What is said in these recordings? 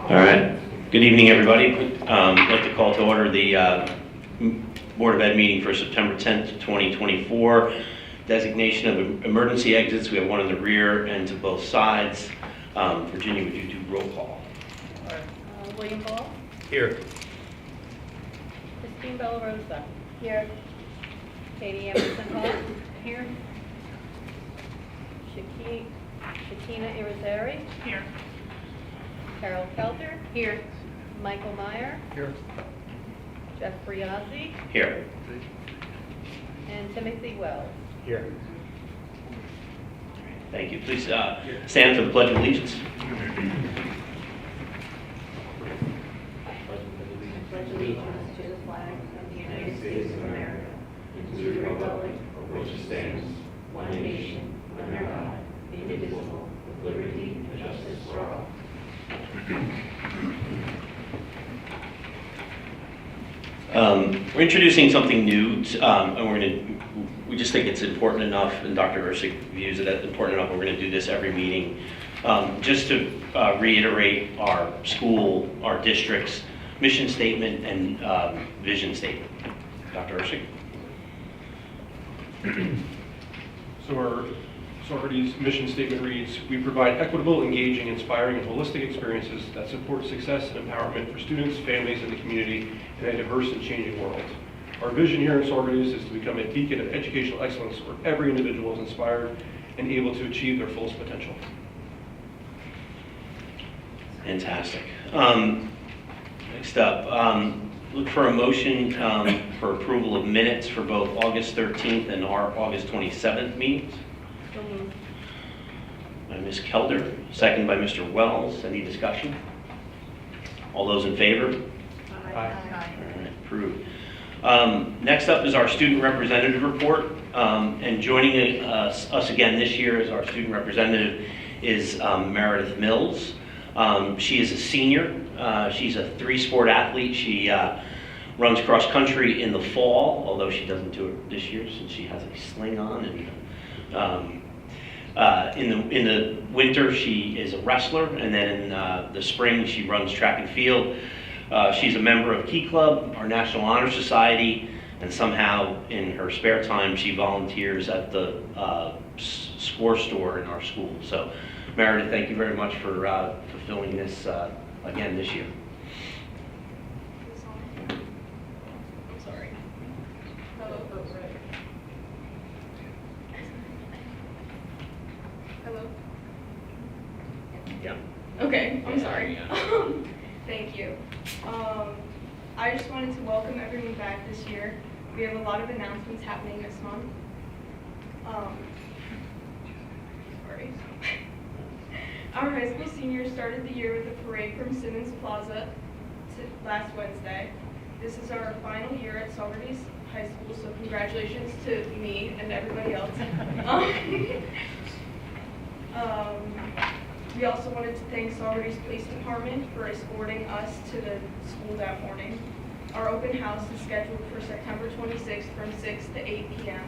All right. Good evening, everybody. I'd like to call to order the Board of Ed meeting for September 10th, 2024. Designation of emergency exits. We have one in the rear and to both sides. Virginia, would you do roll call? William Ball. Here. Christine Bella Rosa. Here. Katie Emerson Hall. Here. Shakina Irizarry. Here. Carol Kelter. Here. Michael Meyer. Here. Jeff Briazzi. Here. And Timothy Wells. Here. Thank you. Please stand for the Pledge of Allegiance. Pledge allegiance to the flag of the United States of America and to the republic for which it stands, one nation, under God, indivisible, with liberty and justice for all. We're introducing something new, and we just think it's important enough, and Dr. Ursic views it as important enough, we're going to do this every meeting, just to reiterate our school, our district's mission statement and vision statement. Dr. Ursic? So our Saugerties mission statement reads, we provide equitable, engaging, inspiring, and holistic experiences that support success and empowerment for students, families, and the community in a diverse and changing world. Our vision here in Saugerties is to become a beacon of educational excellence where every individual is inspired and able to achieve their fullest potential. Fantastic. Next up, look for a motion for approval of minutes for both August 13th and our August 27th meetings. So moved. By Ms. Kelder, second by Mr. Wells. Any discussion? All those in favor? Aye. All right, approved. Next up is our student representative report. And joining us again this year as our student representative is Meredith Mills. She is a senior. She's a three-sport athlete. She runs cross country in the fall, although she doesn't do it this year since she has a sling on. And in the winter, she is a wrestler, and then in the spring, she runs track and field. She's a member of Key Club, our National Honor Society, and somehow in her spare time, she volunteers at the score store in our school. So, Meredith, thank you very much for fulfilling this again this year. Sorry. Hello? Yeah. Okay, I'm sorry. Thank you. I just wanted to welcome everyone back this year. We have a lot of announcements happening this month. Sorry. Our high school seniors started the year with a parade from Simmons Plaza last Wednesday. This is our final year at Saugerties High School, so congratulations to me and everybody else. We also wanted to thank Saugerties Police Department for escorting us to the school that morning. Our open house is scheduled for September 26th from 6 to 8 p.m.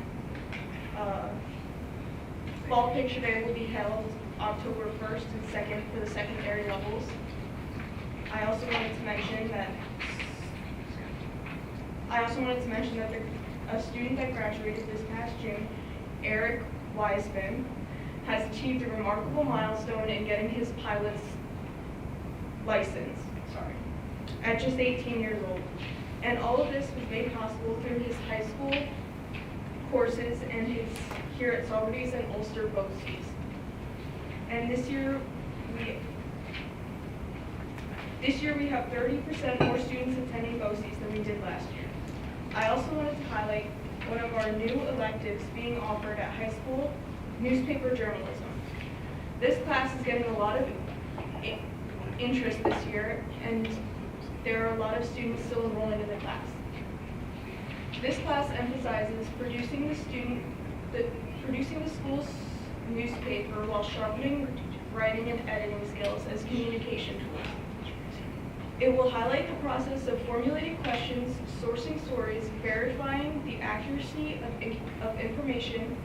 Fall Picture Day will be held October 1st and 2nd for the secondary levels. I also wanted to mention that a student that graduated this past June, Eric Wiseman, has achieved a remarkable milestone in getting his pilot's license, at just 18 years old. And all of this was made possible through his high school courses and his here at Saugerties and Ulster BOCES. And this year we have 30% more students attending BOCES than we did last year. I also wanted to highlight one of our new electives being offered at high school, newspaper journalism. This class is getting a lot of interest this year, and there are a lot of students still enrolling in the class. This class emphasizes producing the school's newspaper while sharpening writing and editing skills as communication tools. It will highlight the process of formulating questions, sourcing stories, verifying the accuracy of information,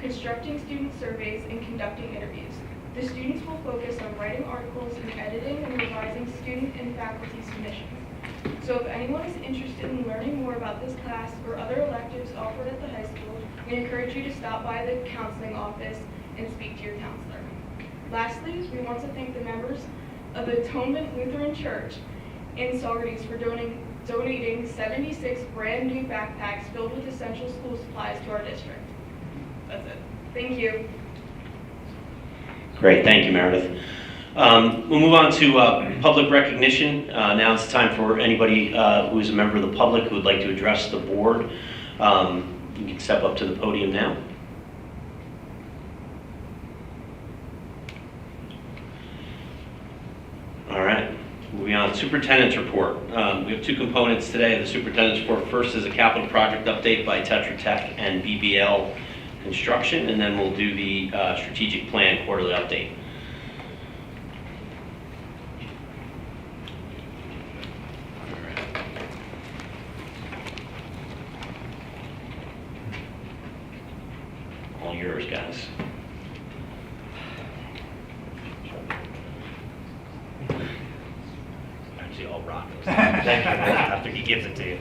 constructing student surveys, and conducting interviews. The students will focus on writing articles and editing and revising student and faculty submissions. So if anyone is interested in learning more about this class or other electives offered at the high school, we encourage you to stop by the counseling office and speak to your counselor. Lastly, we want to thank the members of the Atonement Lutheran Church in Saugerties for donating 76 brand new backpacks filled with essential school supplies to our district. That's it. Thank you. Great, thank you, Meredith. We'll move on to public recognition. Now it's time for anybody who is a member of the public who would like to address the board. You can step up to the podium now. All right, moving on, superintendent's report. We have two components today of the superintendent's report. First is a capital project update by Tetra Tech and BBL Construction, and then we'll do the strategic plan quarterly update. All yours, guys. Actually, all Rocco's. Thank you. After he gives it to you.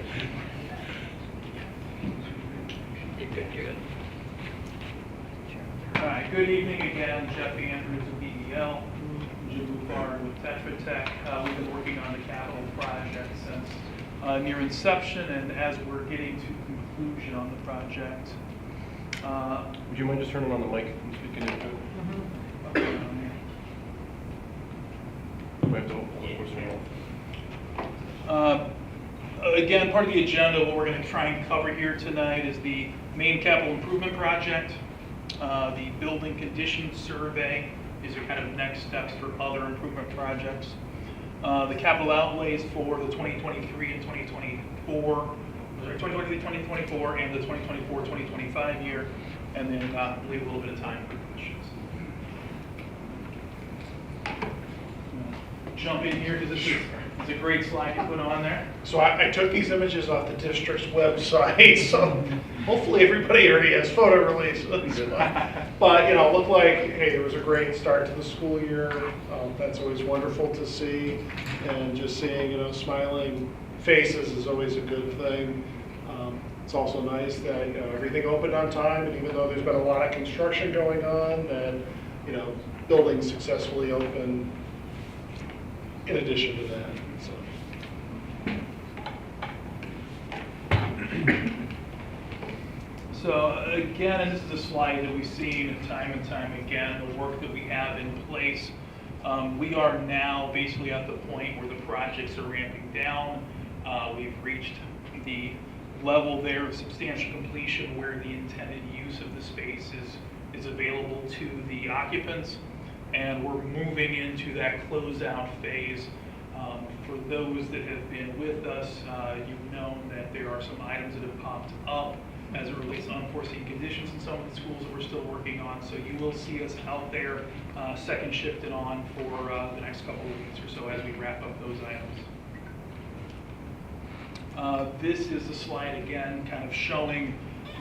You're good, you're good. All right, good evening again. Jeff Andrews of BEL, Jim Bufard with Tetra Tech. We've been working on the capital project since near inception, and as we're getting to conclusion on the project. Would you mind just turning on the mic and speaking into it? Okay, We have to open Again, part of the agenda, what we're going to try and cover here tonight is the main capital improvement project. The building condition survey is your kind of next steps for other improvement projects. The capital outlays for the 2023 and 2024, 2023-2024 and the 2024-2025 year, and then leave a little bit of time for questions. Jump in here because it's a great slide you put on there. So I took these images off the district's website, so hopefully everybody already has photo releases. But, you know, it looked like, hey, it was a great start to the school year. That's always wonderful to see. And just seeing, you know, smiling faces is always a good thing. It's also nice that, you know, everything opened on time, and even though there's been a lot of construction going on, that, you know, buildings successfully open in addition to that. So again, and this is a slide that we've seen time and time again, the work that we have in place. We are now basically at the point where the projects are ramping down. We've reached the level there of substantial completion where the intended use of the space is available to the occupants, and we're moving into that closeout phase. For those that have been with us, you've known that there are some items that have popped up as it relates to unforeseen conditions in some of the schools that we're still working on. So you will see us out there second shifted on for the next couple of weeks or so as we wrap up those items. This is the slide again, kind of showing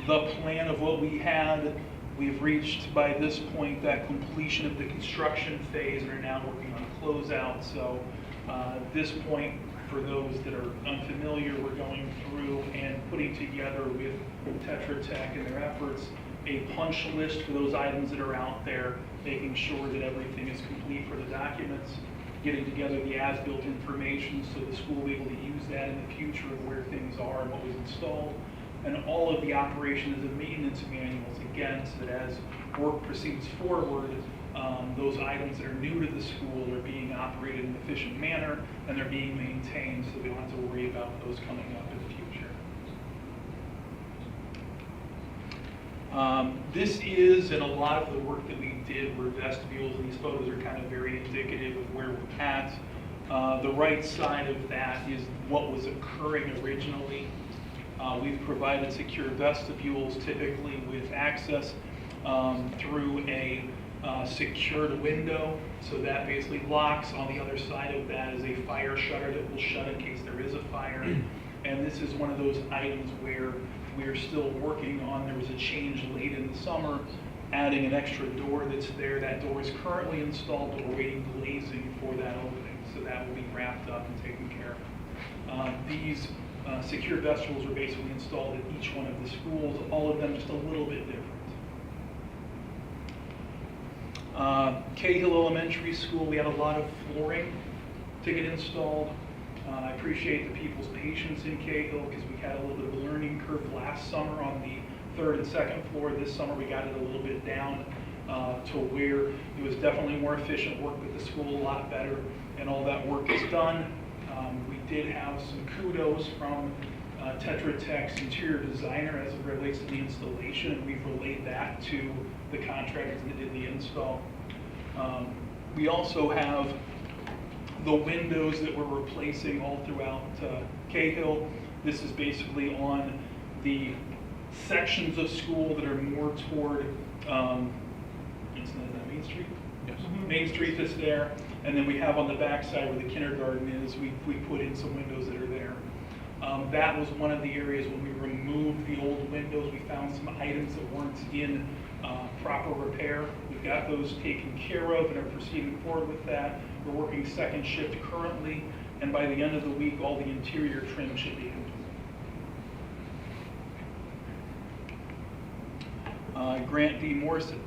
the plan of what we had. We've reached by this point that completion of the construction phase and are now working on closeout. So at this point, for those that are unfamiliar, we're going through and putting together with Tetra Tech and their efforts a punch list for those items that are out there, making sure that everything is complete for the documents, getting together the as-built information so the school will be able to use that in the future of where things are and what was installed, and all of the operations and maintenance manuals, again, so that as work proceeds forward, those items that are new to the school are being operated in an efficient manner and they're being maintained, so we don't have to worry about those coming up in the future. This is, and a lot of the work that we did were vestibules, and these photos are kind of very indicative of where we're at. The right side of that is what was occurring originally. We've provided secure vestibules, typically with access through a secured window, so that basically locks. On the other side of that is a fire shutter that will shut in case there is a fire. And this is one of those items where we're still working on. There was a change late in the summer adding an extra door that's there. That door is currently installed, but we're waiting glazing for that opening, so that will be wrapped up and taken care of. These secure vestibules are basically installed at each one of the schools, all of them just a little bit different. Cahill Elementary School, we had a lot of flooring to get installed. I appreciate the people's patience in Cahill because we had a little bit of a learning curve last summer on the third and second floor. This summer we got it a little bit down to where it was definitely more efficient, work with the school a lot better, and all that work is done. We did have some kudos from Tetra Tech's interior designer as it relates to the installation, and we've relayed that to the contractors that did the install. We also have the windows that we're replacing all throughout Cahill. This is basically on the sections of school that are more toward, it's not Main Street? Yes. Main Street that's there, and then we have on the back side where the kindergarten is, we put in some windows that are there. That was one of the areas when we removed the old windows, we found some items that weren't in proper repair. We've got those taken care of and are proceeding forward with that. We're working second shift currently, and by the end of the week, all the interior trim should be complete. Grant D. Morrison,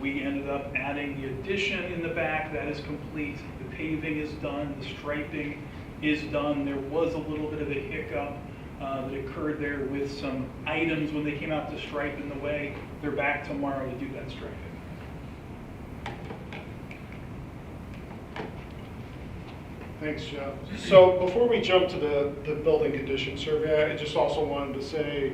we ended up adding the addition in the back. That is complete. The paving is done. The striping is done. There was a little bit of a hiccup that occurred there with some items when they came out to stripe in the way. They're back tomorrow to do that striping. Thanks, Jeff. So before we jump to the building condition survey, I just also wanted to say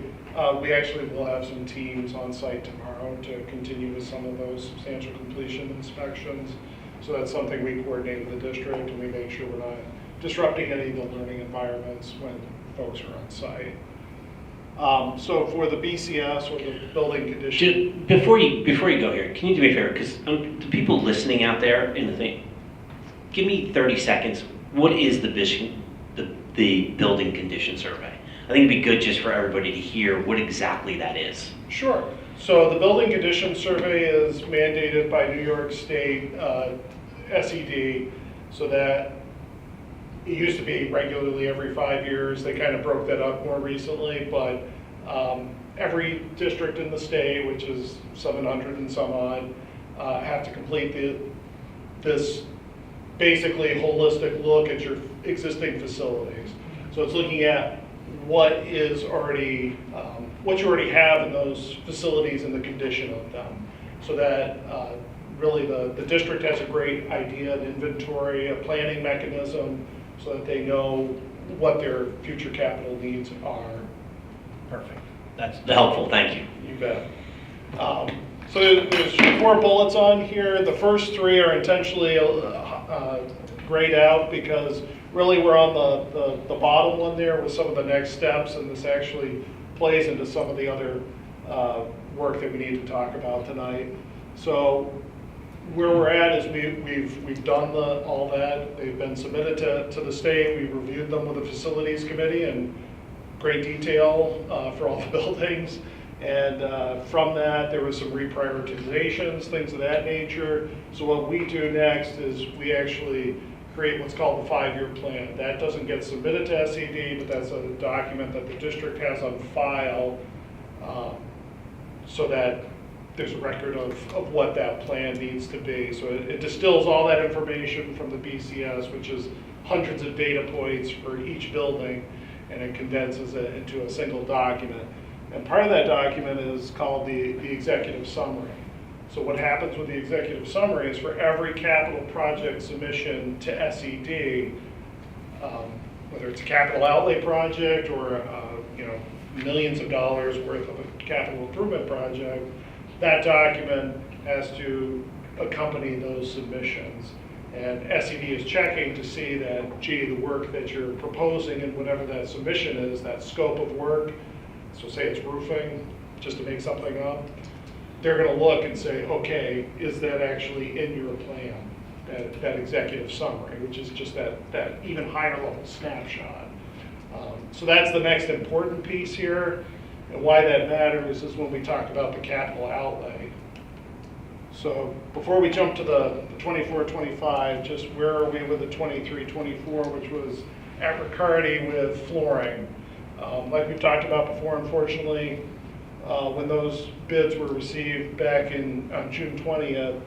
we actually will have some teams on site tomorrow to continue with some of those substantial completion inspections. So that's something we coordinate with the district, and we make sure we're not disrupting any of the learning environments when folks are on site. So for the BCS or the building condition. Before you go here, can you do me a favor? Because the people listening out there in the thing, give me 30 seconds. What is the building condition survey? I think it'd be good just for everybody to hear what exactly that is. Sure. So the building condition survey is mandated by New York State SED, so that it used to be regularly every 5 years. They kind of broke that up more recently, but every district in the state, which is 700 and some odd, have to complete this basically holistic look at your existing facilities. So it's looking at what is already, what you already have in those facilities and the condition of them. So that really the district has a great idea, an inventory, a planning mechanism, so that they know what their future capital needs are. Perfect. That's helpful, thank you. You bet. So there's 4 bullets on here. The first 3 are intentionally grayed out because really we're on the bottom one there with some of the next steps, and this actually plays into some of the other work that we need to talk about tonight. So where we're at is we've done all that. They've been submitted to the state. We reviewed them with the facilities committee in great detail for all the buildings. And from that, there was some reprioritizations, things of that nature. So what we do next is we actually create what's called the 5-year plan. That doesn't get submitted to SED, but that's a document that the district has on file so that there's a record of what that plan needs to be. So it distills all that information from the BCS, which is hundreds of data points for each building, and it condenses it into a single document. And part of that document is called the executive summary. So what happens with the executive summary is for every capital project submission to SED, whether it's a capital outlay project or millions of dollars worth of a capital improvement project, that document has to accompany those submissions. And SED is checking to see that, gee, the work that you're proposing and whatever that submission is, that scope of work, so say it's roofing, just to make something up, they're going to look and say, okay, is that actually in your plan, that executive summary, which is just that even higher level snapshot. So that's the next important piece here. And why that matters is when we talk about the capital outlay. So before we jump to the 24-25, just where are we with the 23-24, which was at Riccardi with flooring? Like we've talked about before, unfortunately, when those bids were received back on June 20th,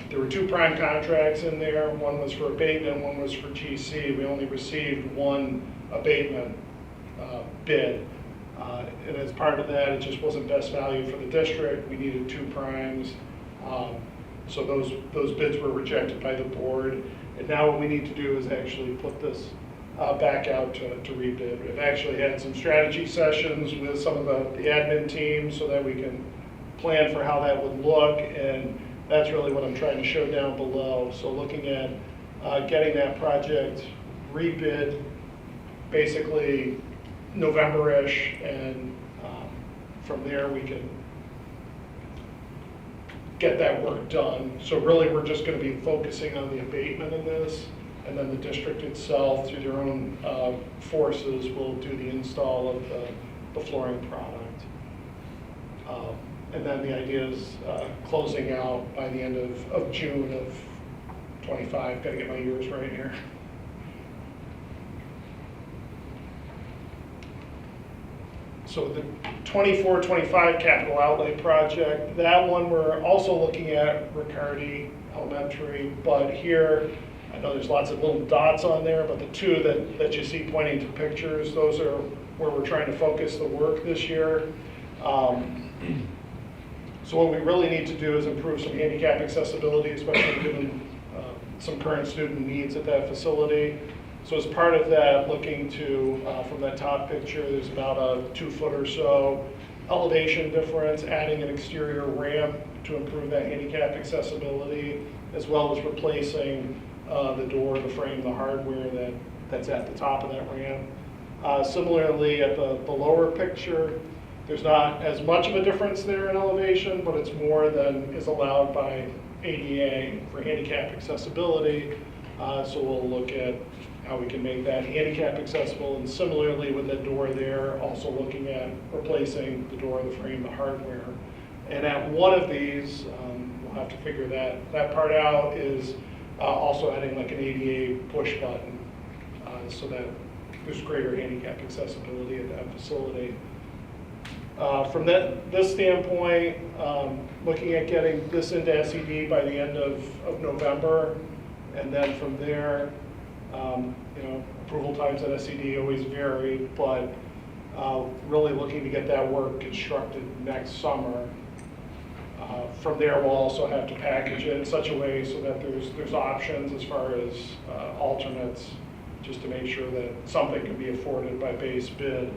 there were 2 prime contracts in there. One was for abatement, one was for GC. We only received 1 abatement bid. And as part of that, it just wasn't best value for the district. We needed 2 primes. So those bids were rejected by the board. And now what we need to do is actually put this back out to rebid. We've actually had some strategy sessions with some of the admin teams so that we can plan for how that would look. And that's really what I'm trying to show down below. So looking at getting that project rebid basically November-ish, and from there we can get that work done. So really we're just going to be focusing on the abatement in this, and then the district itself, through their own forces, will do the install of the flooring product. And then the idea is closing out by the end of June of 25. Got to get my years right here. So the 24-25 capital outlay project, that one we're also looking at Riccardi Elementary, but here, I know there's lots of little dots on there, but the 2 that you see pointing to pictures, those are where we're trying to focus the work this year. So what we really need to do is improve some handicap accessibility, especially given some current student needs at that facility. So as part of that, looking to, from that top picture, there's about a 2-foot or so elevation difference, adding an exterior ramp to improve that handicap accessibility, as well as replacing the door, the frame, the hardware that's at the top of that ramp. Similarly, at the lower picture, there's not as much of a difference there in elevation, but it's more than is allowed by ADA for handicap accessibility. So we'll look at how we can make that handicap accessible, and similarly with the door there, also looking at replacing the door, the frame, the hardware. And at one of these, we'll have to figure that part out, is also adding like an ADA push button so that there's greater handicap accessibility at that facility. From this standpoint, looking at getting this into SED by the end of November, and then from there, approval times at SED always vary, but really looking to get that work constructed next summer. From there, we'll also have to package it in such a way so that there's options as far as alternates, just to make sure that something can be afforded by base bid.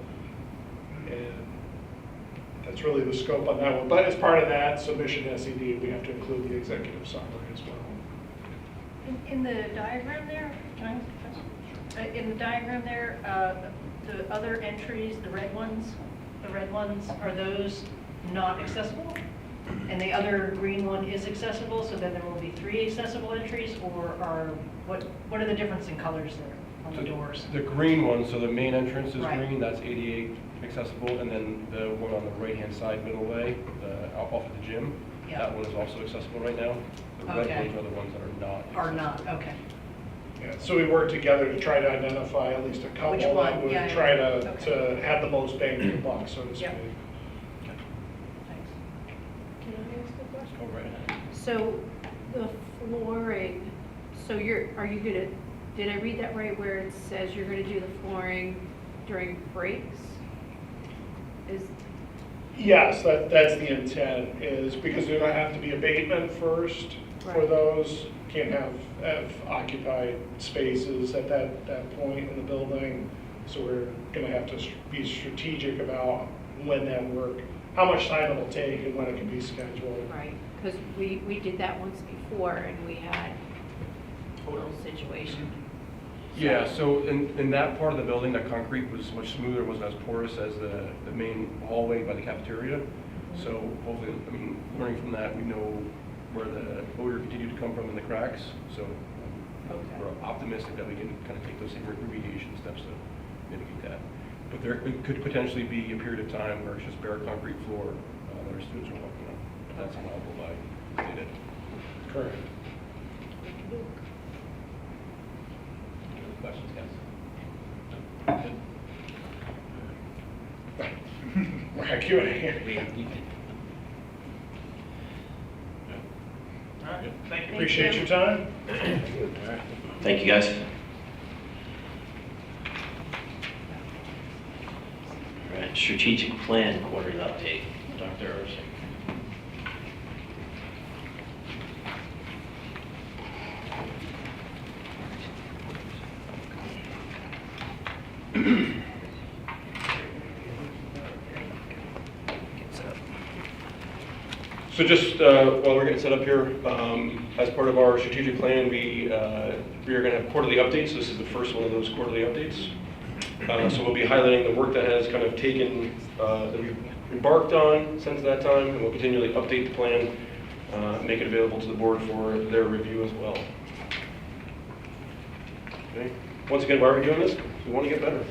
And that's really the scope on that one. But as part of that submission to SED, we have to include the executive summary as well. In the diagram there, can I ask a question? In the diagram there, the other entries, the red ones, are those not accessible? And the other green one is accessible, so then there will be 3 accessible entries, or what are the difference in colors there on the doors? The green one, so the main entrance is Right. green, that's ADA accessible, and then the one on the right-hand side, middle way, off of the gym, Yeah. that one is also accessible right now. The red Okay. ones are the ones that are not Are accessible. not, okay. Yeah, so we work together to try to identify at least a couple Which that one? would Yeah, try yeah. to Okay. have the most bang for the buck, so to speak. Yep. Thanks. Can I ask a question? Go right ahead. So the flooring, so are you gonna, did I read that right where it says you're gonna do the flooring during breaks? Yes, that's the intent, is because there's gonna have to be abatement first for Right. those. Can't have occupied spaces at that point in the building. So we're gonna have to be strategic about when that work, how much time it'll take and when it can be scheduled. Right, because we did that once before and we had total situation. Yeah, so in that part of the building, that concrete was much smoother, wasn't as porous as the main hallway by the cafeteria. So hopefully, learning from that, we know where the odor continued to come from in the cracks. So Okay. we're optimistic that we can kind of take those same remediation steps to mitigate that. But there could potentially be a period of time where it's just bare concrete floor that our students are walking on. That's allowable by Correct. Any questions, guys? We're at Q&A. We can. All right, thank you. Appreciate your time. Thank you, guys. All right, strategic plan quarterly update, Dr. Ursing. So just while we're getting set up here, as part of our strategic plan, we are going to have quarterly updates. This is the first one of those quarterly updates. So we'll be highlighting the work that has kind of taken, that we've embarked on since that time, and we'll continually update the plan, make it available to the board for their review as well. Okay. Once again, why are we doing this? We want to get better.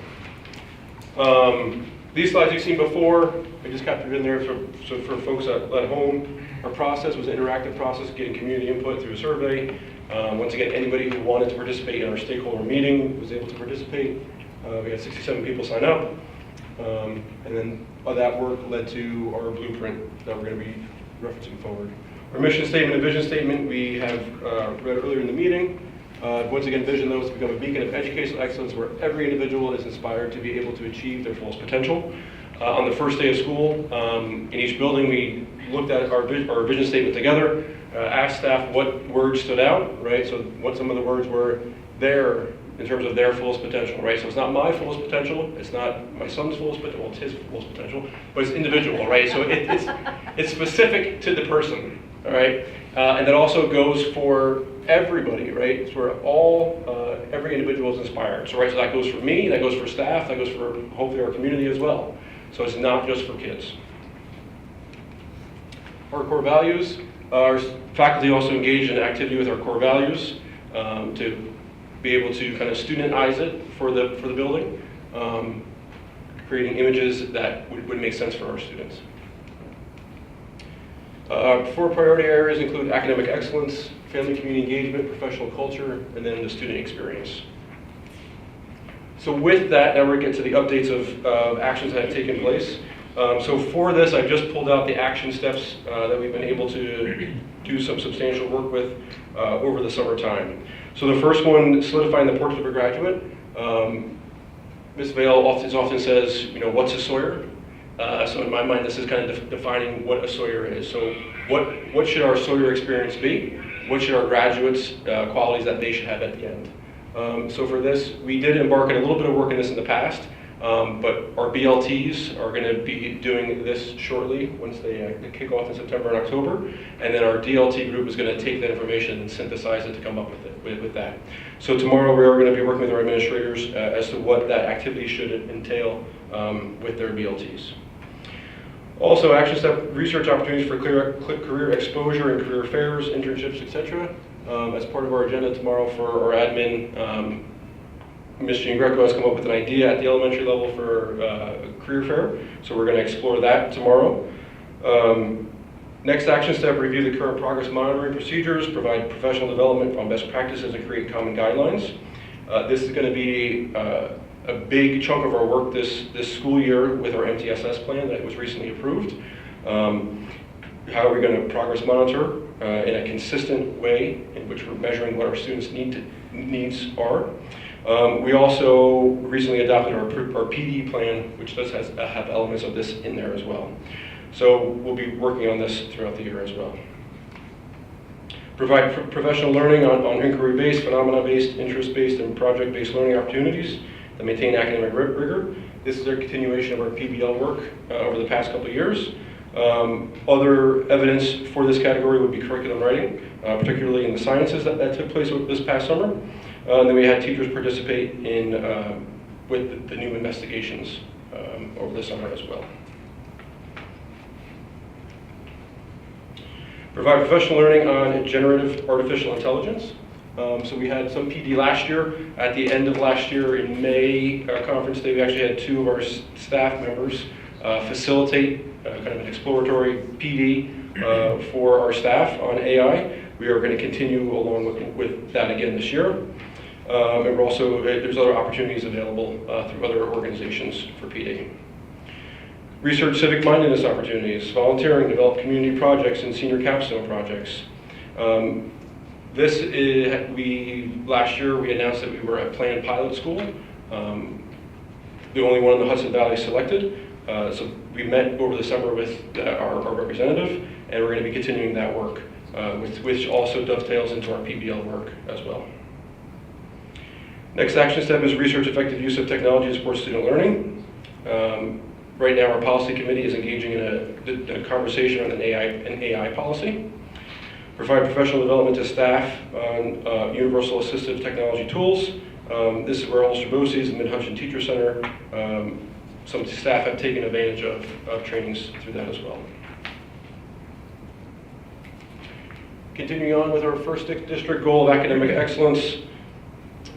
These slides you've seen before, I just captured in there so for folks at home. Our process was an interactive process, getting community input through a survey. Once again, anybody who wanted to participate in our stakeholder meeting was able to participate. We had 67 people sign up. And then that work led to our blueprint that we're going to be referencing forward. Our mission statement and vision statement we have read earlier in the meeting. Once again, vision those to become a beacon of educational excellence where every individual is inspired to be able to achieve their fullest potential. On the first day of school, in each building, we looked at our vision statement together, asked staff what words stood out, right? So what some of the words were there in terms of their fullest potential, right? So it's not my fullest potential, it's not my son's fullest potential, well, it's his fullest potential, but it's individual, right? So it's specific to the person, all right? And that also goes for everybody, right? It's where every individual is inspired. So, right, so that goes for me, that goes for staff, that goes for hopefully our community as well. So it's not just for kids. Our core values, our faculty also engage in activity with our core values to be able to kind of studentize it for the building, creating images that would make sense for our students. 4 priority areas include academic excellence, family community engagement, professional culture, and then the student experience. So with that, now we're going to get to the updates of actions that have taken place. So for this, I've just pulled out the action steps that we've been able to do some substantial work with over the summertime. So the first one, solidifying the portrait of a graduate. Ms. Vale often says, you know, what's a Sawyer? So in my mind, this is kind of defining what a Sawyer is. So what should our Sawyer experience be? What should our graduates' qualities that they should have at the end? So for this, we did embark on a little bit of work in this in the past, but our BLTs are going to be doing this shortly once they kick off in September and October, and then our DLT group is going to take that information and synthesize it to come up with that. So tomorrow we are going to be working with our administrators as to what that activity should entail with their BLTs. Also, action step research opportunities for career exposure and career fairs, internships, etc. As part of our agenda tomorrow for our admin, Ms. Jean Greco has come up with an idea at the elementary level for a career fair, so we're going to explore that tomorrow. Next action step, review the current progress monitoring procedures, provide professional development on best practices, and create common guidelines. This is going to be a big chunk of our work this school year with our MTSS plan that was recently approved. How are we going to progress monitor in a consistent way in which we're measuring what our students' needs are. We also recently adopted our PD plan, which does have elements of this in there as well. So we'll be working on this throughout the year as well. Provide professional learning on inquiry-based, phenomena-based, interest-based, and project-based learning opportunities that maintain academic rigor. This is a continuation of our PBL work over the past couple of years. Other evidence for this category would be curriculum writing, particularly in the sciences that took place this past summer. And then we had teachers participate in with the new investigations over the summer as well. Provide professional learning on generative artificial intelligence. So we had some PD last year. At the end of last year in May, our conference day, we actually had 2 of our staff members facilitate kind of an exploratory PD for our staff on AI. We are going to continue along with that again this year. And we're also, there's other opportunities available through other organizations for PD. Research civic mindedness opportunities, volunteering, develop community projects and senior capstone projects. Last year we announced that we were a planned pilot school, the only one in the Hudson Valley selected. So we met over the summer with our representative, and we're going to be continuing that work, which also dovetails into our PBL work as well. Next action step is research effective use of technology to support student learning. Right now, our policy committee is engaging in a conversation on an AI policy. Provide professional development to staff on universal assistive technology tools. This is where Ulster BOCES and Mid-Hudson Teacher Center, some staff have taken advantage of trainings through that as well. Continuing on with our first district goal of academic excellence,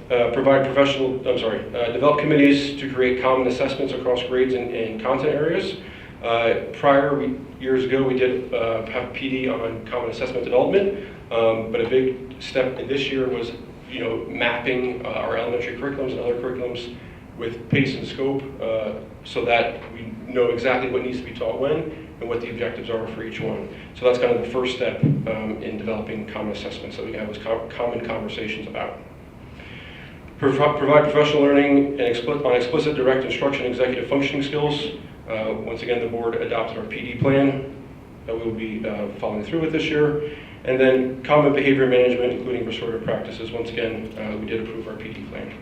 develop committees to create common assessments across grades and content areas. Years ago, we did have PD on common assessment development, but a big step in this year was, mapping our elementary curriculums and other curriculums with pace and scope, so that we know exactly what needs to be taught when and what the objectives are for each one. So that's kind of the first step in developing common assessments that we can have common conversations about. Provide professional learning and on explicit direct instruction executive functioning skills. Once again, the board adopted our PD plan that we will be following through with this year. And then common behavior management, including restorative practices. Once again, we did approve our PD plan.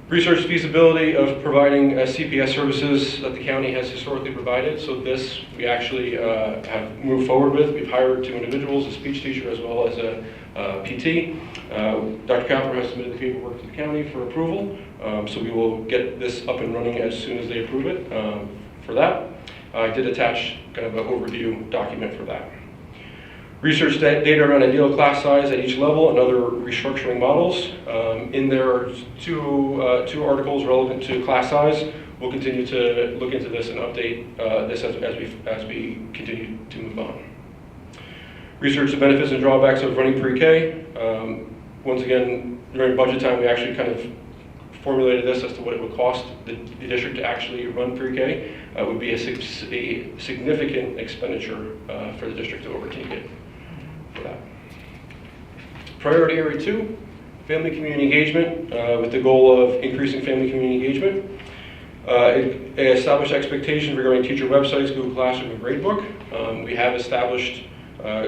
Research feasibility of providing CPS services that the county has historically provided. So this we actually have moved forward with. We've hired 2 individuals, a speech teacher as well as a PT. Dr. Kapler has submitted the paperwork to the county for approval. So we will get this up and running as soon as they approve it for that. I did attach kind of an overview document for that. Research data around ideal class size at each level and other restructuring models. In there are two articles relevant to class size. We'll continue to look into this and update this as we continue to move on. Research the benefits and drawbacks of running pre-K. Once again, during budget time, we actually kind of formulated this as to what it would cost the district to actually run pre-K. It would be a significant expenditure for the district to overtake it for that. Priority area 2, family community engagement, with the goal of increasing family community engagement. Establish expectations regarding teacher websites, Google Classroom, and Gradebook. We have established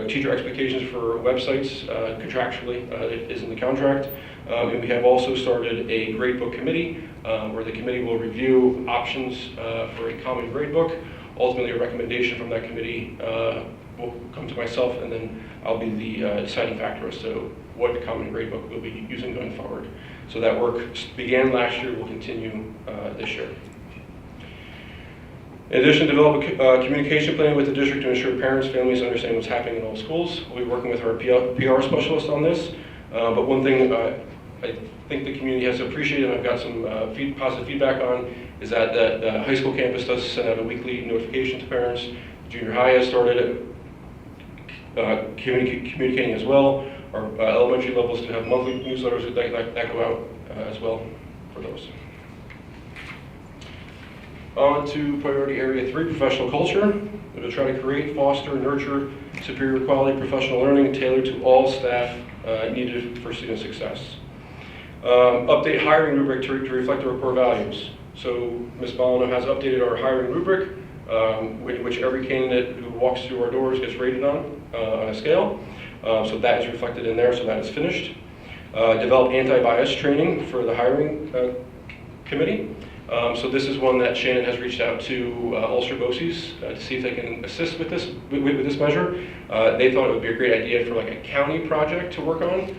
teacher expectations for websites contractually. It is in the contract. And we have also started a gradebook committee where the committee will review options for a common gradebook. Ultimately, a recommendation from that committee will come to myself, and then I'll be the deciding factor as to what common gradebook we'll be using going forward. So that work began last year, will continue this year. In addition, develop a communication plan with the district to ensure parents, families understand what's happening in all schools. We'll be working with our PR specialist on this. But one thing I think the community has appreciated, and I've got some positive feedback on, is that the high school campus does send out a weekly notification to parents. Junior high has started communicating as well. Our elementary levels do have monthly newsletters that go out as well for those. On to priority area 3, professional culture. We're going to try to create, foster, and nurture superior quality professional learning tailored to all staff needed for student success. Update hiring rubric to reflect our core values. So Ms. Molino has updated our hiring rubric, which every candidate who walks through our doors gets rated on a scale. So that is reflected in there, so that is finished. Develop anti-bias training for the hiring committee. So this is one that Shannon has reached out to Ulster BOCES to see if they can assist with this measure. They thought it would be a great idea for like a county project to work on.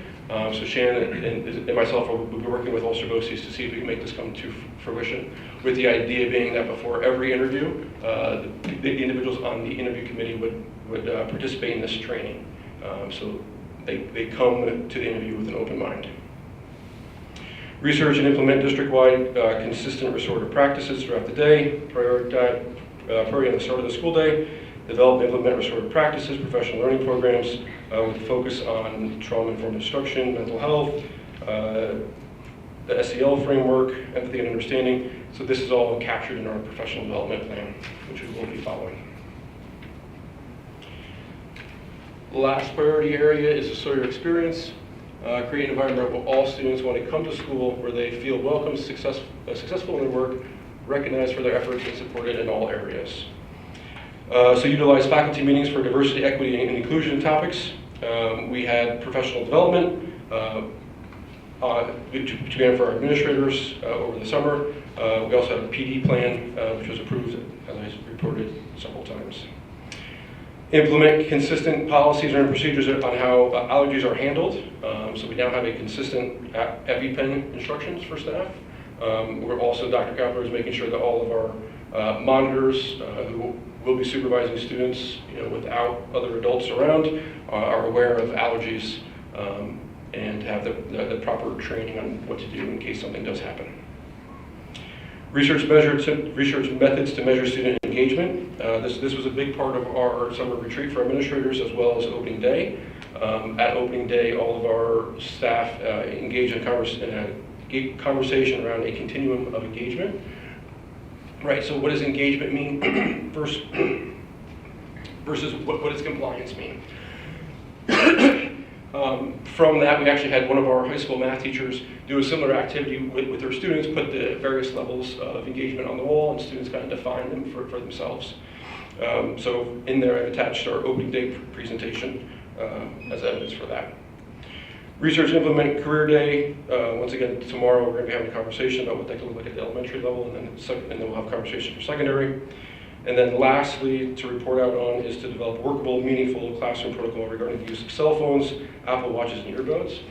So Shannon and myself will be working with Ulster BOCES to see if we can make this come to fruition, with the idea being that before every interview, the individuals on the interview committee would participate in this training. So they come to the interview with an open mind. Research and implement district-wide consistent restorative practices throughout the day. Priority on the start of the school day. Develop and implement restorative practices, professional learning programs with a focus on trauma-informed instruction, mental health, the SEL framework, empathy and understanding. So this is all captured in our professional development plan, which we will be following. The last priority area is the Sawyer experience. Create an environment where all students want to come to school, where they feel welcome, successful in their work, recognized for their efforts, and supported in all areas. So utilize faculty meetings for diversity, equity, and inclusion topics. We had professional development to be for our administrators over the summer. We also had a PD plan, which was approved, as I reported several times. Implement consistent policies and procedures on how allergies are handled. So we now have a consistent EpiPen instructions for staff. We're also, Dr. Kapler is making sure that all of our monitors who will be supervising students, without other adults around, are aware of allergies and have the proper training on what to do in case something does happen. Research methods to measure student engagement. This was a big part of our summer retreat for administrators as well as opening day. At opening day, all of our staff engaged in conversation around a continuum of engagement. Right, so what does engagement mean versus what does compliance mean? From that, we actually had one of our high school math teachers do a similar activity with their students, put the various levels of engagement on the wall, and students kind of define them for themselves. So in there, I've attached our opening day presentation as evidence for that. Research and implement career day. Once again, tomorrow we're going to be having a conversation about what that could look like at the elementary level, and then we'll have a conversation for secondary. And then lastly, to report out on is to develop workable, meaningful classroom protocol regarding the use of cell phones, Apple Watches, and earbuds.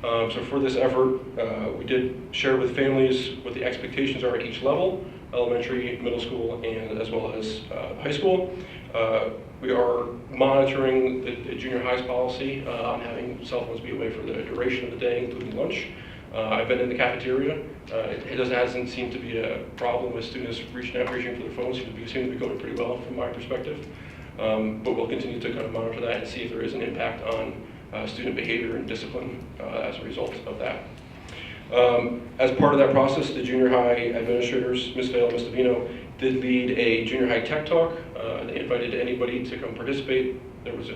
So for this effort, we did share with families what the expectations are at each level, elementary, middle school, and as well as high school. We are monitoring the junior high's policy on having cell phones be away for the duration of the day, including lunch. I've been in the cafeteria. It hasn't seemed to be a problem with students reaching for their phones. Seem to be going pretty well from my perspective. But we'll continue to kind of monitor that and see if there is an impact on student behavior and discipline as a result of that. As part of that process, the junior high administrators, Ms. Vale and Ms. Davino, did lead a junior high tech talk. They invited anybody to come participate. There was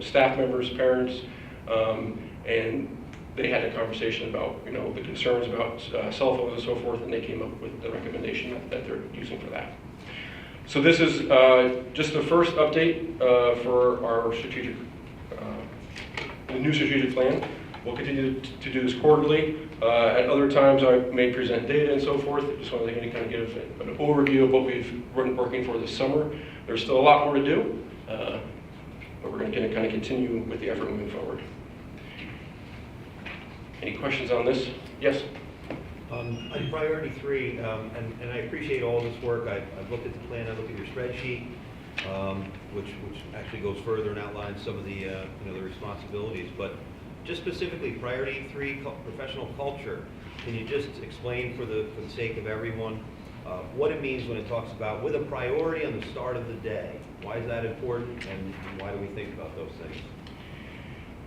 staff members, parents, and they had a conversation about the concerns about cell phones and so forth, and they came up with the recommendation that they're using for that. So this is just the first update for our the new strategic plan. We'll continue to do this quarterly. At other times, I may present data and so forth. Just wanted to kind of give an overview of what we've been working for this summer. There's still a lot more to do, but we're going to kind of continue with the effort moving forward. Any questions on this? Yes? On priority 3, and I appreciate all this work. I've looked at the plan, I looked at your spreadsheet, which actually goes further and outlines some of the the responsibilities. But just specifically, priority 3, professional culture. Can you just explain for the sake of everyone what it means when it talks about with a priority on the start of the day? Why is that important, and why do we think about those things?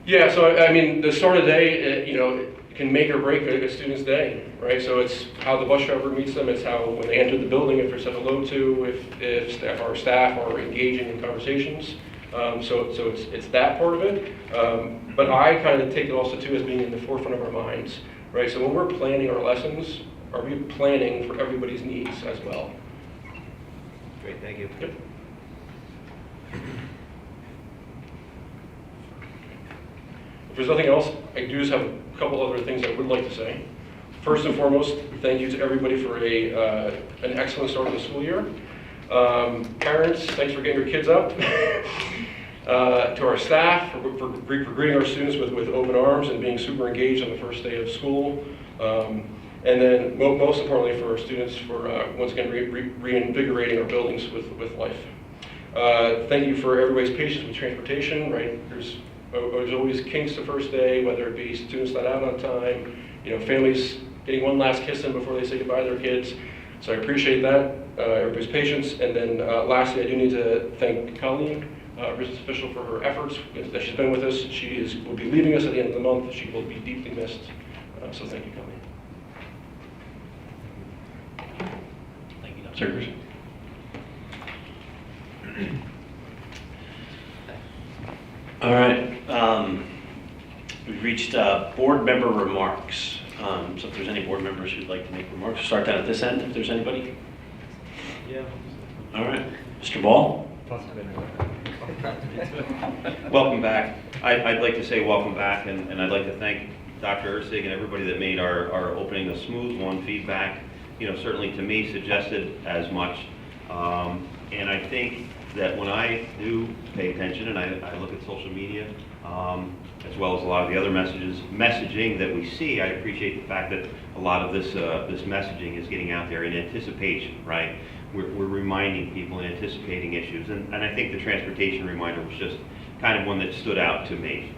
Yeah, so I mean, the start of the day, it can make or break a student's day, right? So it's how the bus driver meets them, it's how when they enter the building, if they're said hello to, if our staff are engaging in conversations. So it's that part of it. But I kind of take it also too as being in the forefront of our minds, right? So when we're planning our lessons, are we planning for everybody's needs as well? Great, thank you. Yep. If there's nothing else, I do just have a couple other things I would like to say. First and foremost, thank you to everybody for an excellent start of the school year. Parents, thanks for getting your kids up. To our staff, for greeting our students with open arms and being super engaged on the first day of school. And then most importantly for our students for once again reinvigorating our buildings with life. Thank you for everybody's patience with transportation, right? There's always kinks the first day, whether it be students let out on time, families getting one last kiss in before they say goodbye to their kids. So I appreciate that, everybody's patience. And then lastly, I do need to thank Colleen, business official, for her efforts that she's been with us. She will be leaving us at the end of the month. She will be deeply missed. So thank you, Colleen. Thank you, Dr. Sir. All right. We've reached board member remarks. So if there's any board members who'd like to make remarks, we'll start that at this end, if there's anybody. Yeah. All right. Mr. Ball? Welcome back. I'd like to say welcome back, and I'd like to thank Dr. Ursig and everybody that made our opening a smooth one. Feedback, certainly to me suggested as much. And I think that when I do pay attention and I look at social media, as well as a lot of the other messaging that we see, I appreciate the fact that a lot of this messaging is getting out there in anticipation, right? We're reminding people and anticipating issues, and I think the transportation reminder was just kind of one that stood out to me.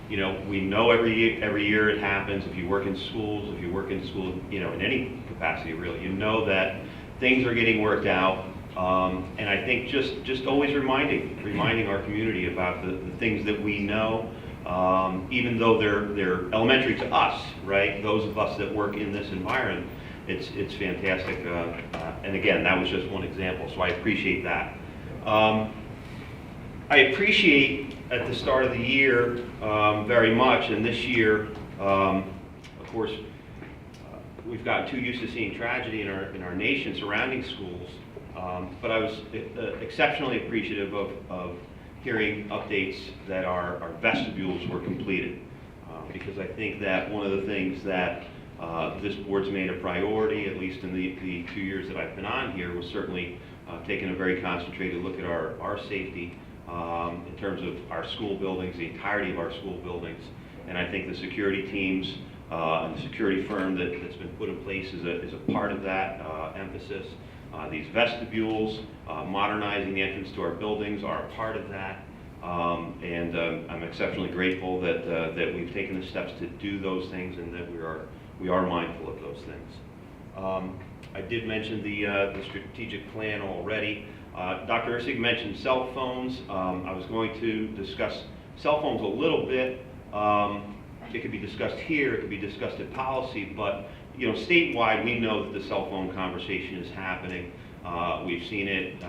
We know every year it happens. If you work in schools, in any capacity really, you know that things are getting worked out. And I think just always reminding our community about the things that we know, even though they're elementary to us, right? Those of us that work in this environment, it's fantastic. And again, that was just one example, so I appreciate that. I appreciate at the start of the year very much, and this year, of course, we've gotten too used to seeing tragedy in our nation surrounding schools. But I was exceptionally appreciative of hearing updates that our vestibules were completed, because I think that one of the things that this board's made a priority, at least in the 2 years that I've been on here, was certainly taking a very concentrated look at our safety in terms of our school buildings, the entirety of our school buildings. And I think the security teams and the security firm that's been put in place is a part of that emphasis. These vestibules, modernizing the entrance to our buildings are a part of that. And I'm exceptionally grateful that we've taken the steps to do those things and that we are mindful of those things. I did mention the strategic plan already. Dr. Ursig mentioned cell phones. I was going to discuss cell phones a little bit. It could be discussed here, it could be discussed in policy, but statewide, we know that the cell phone conversation is happening. We've seen it,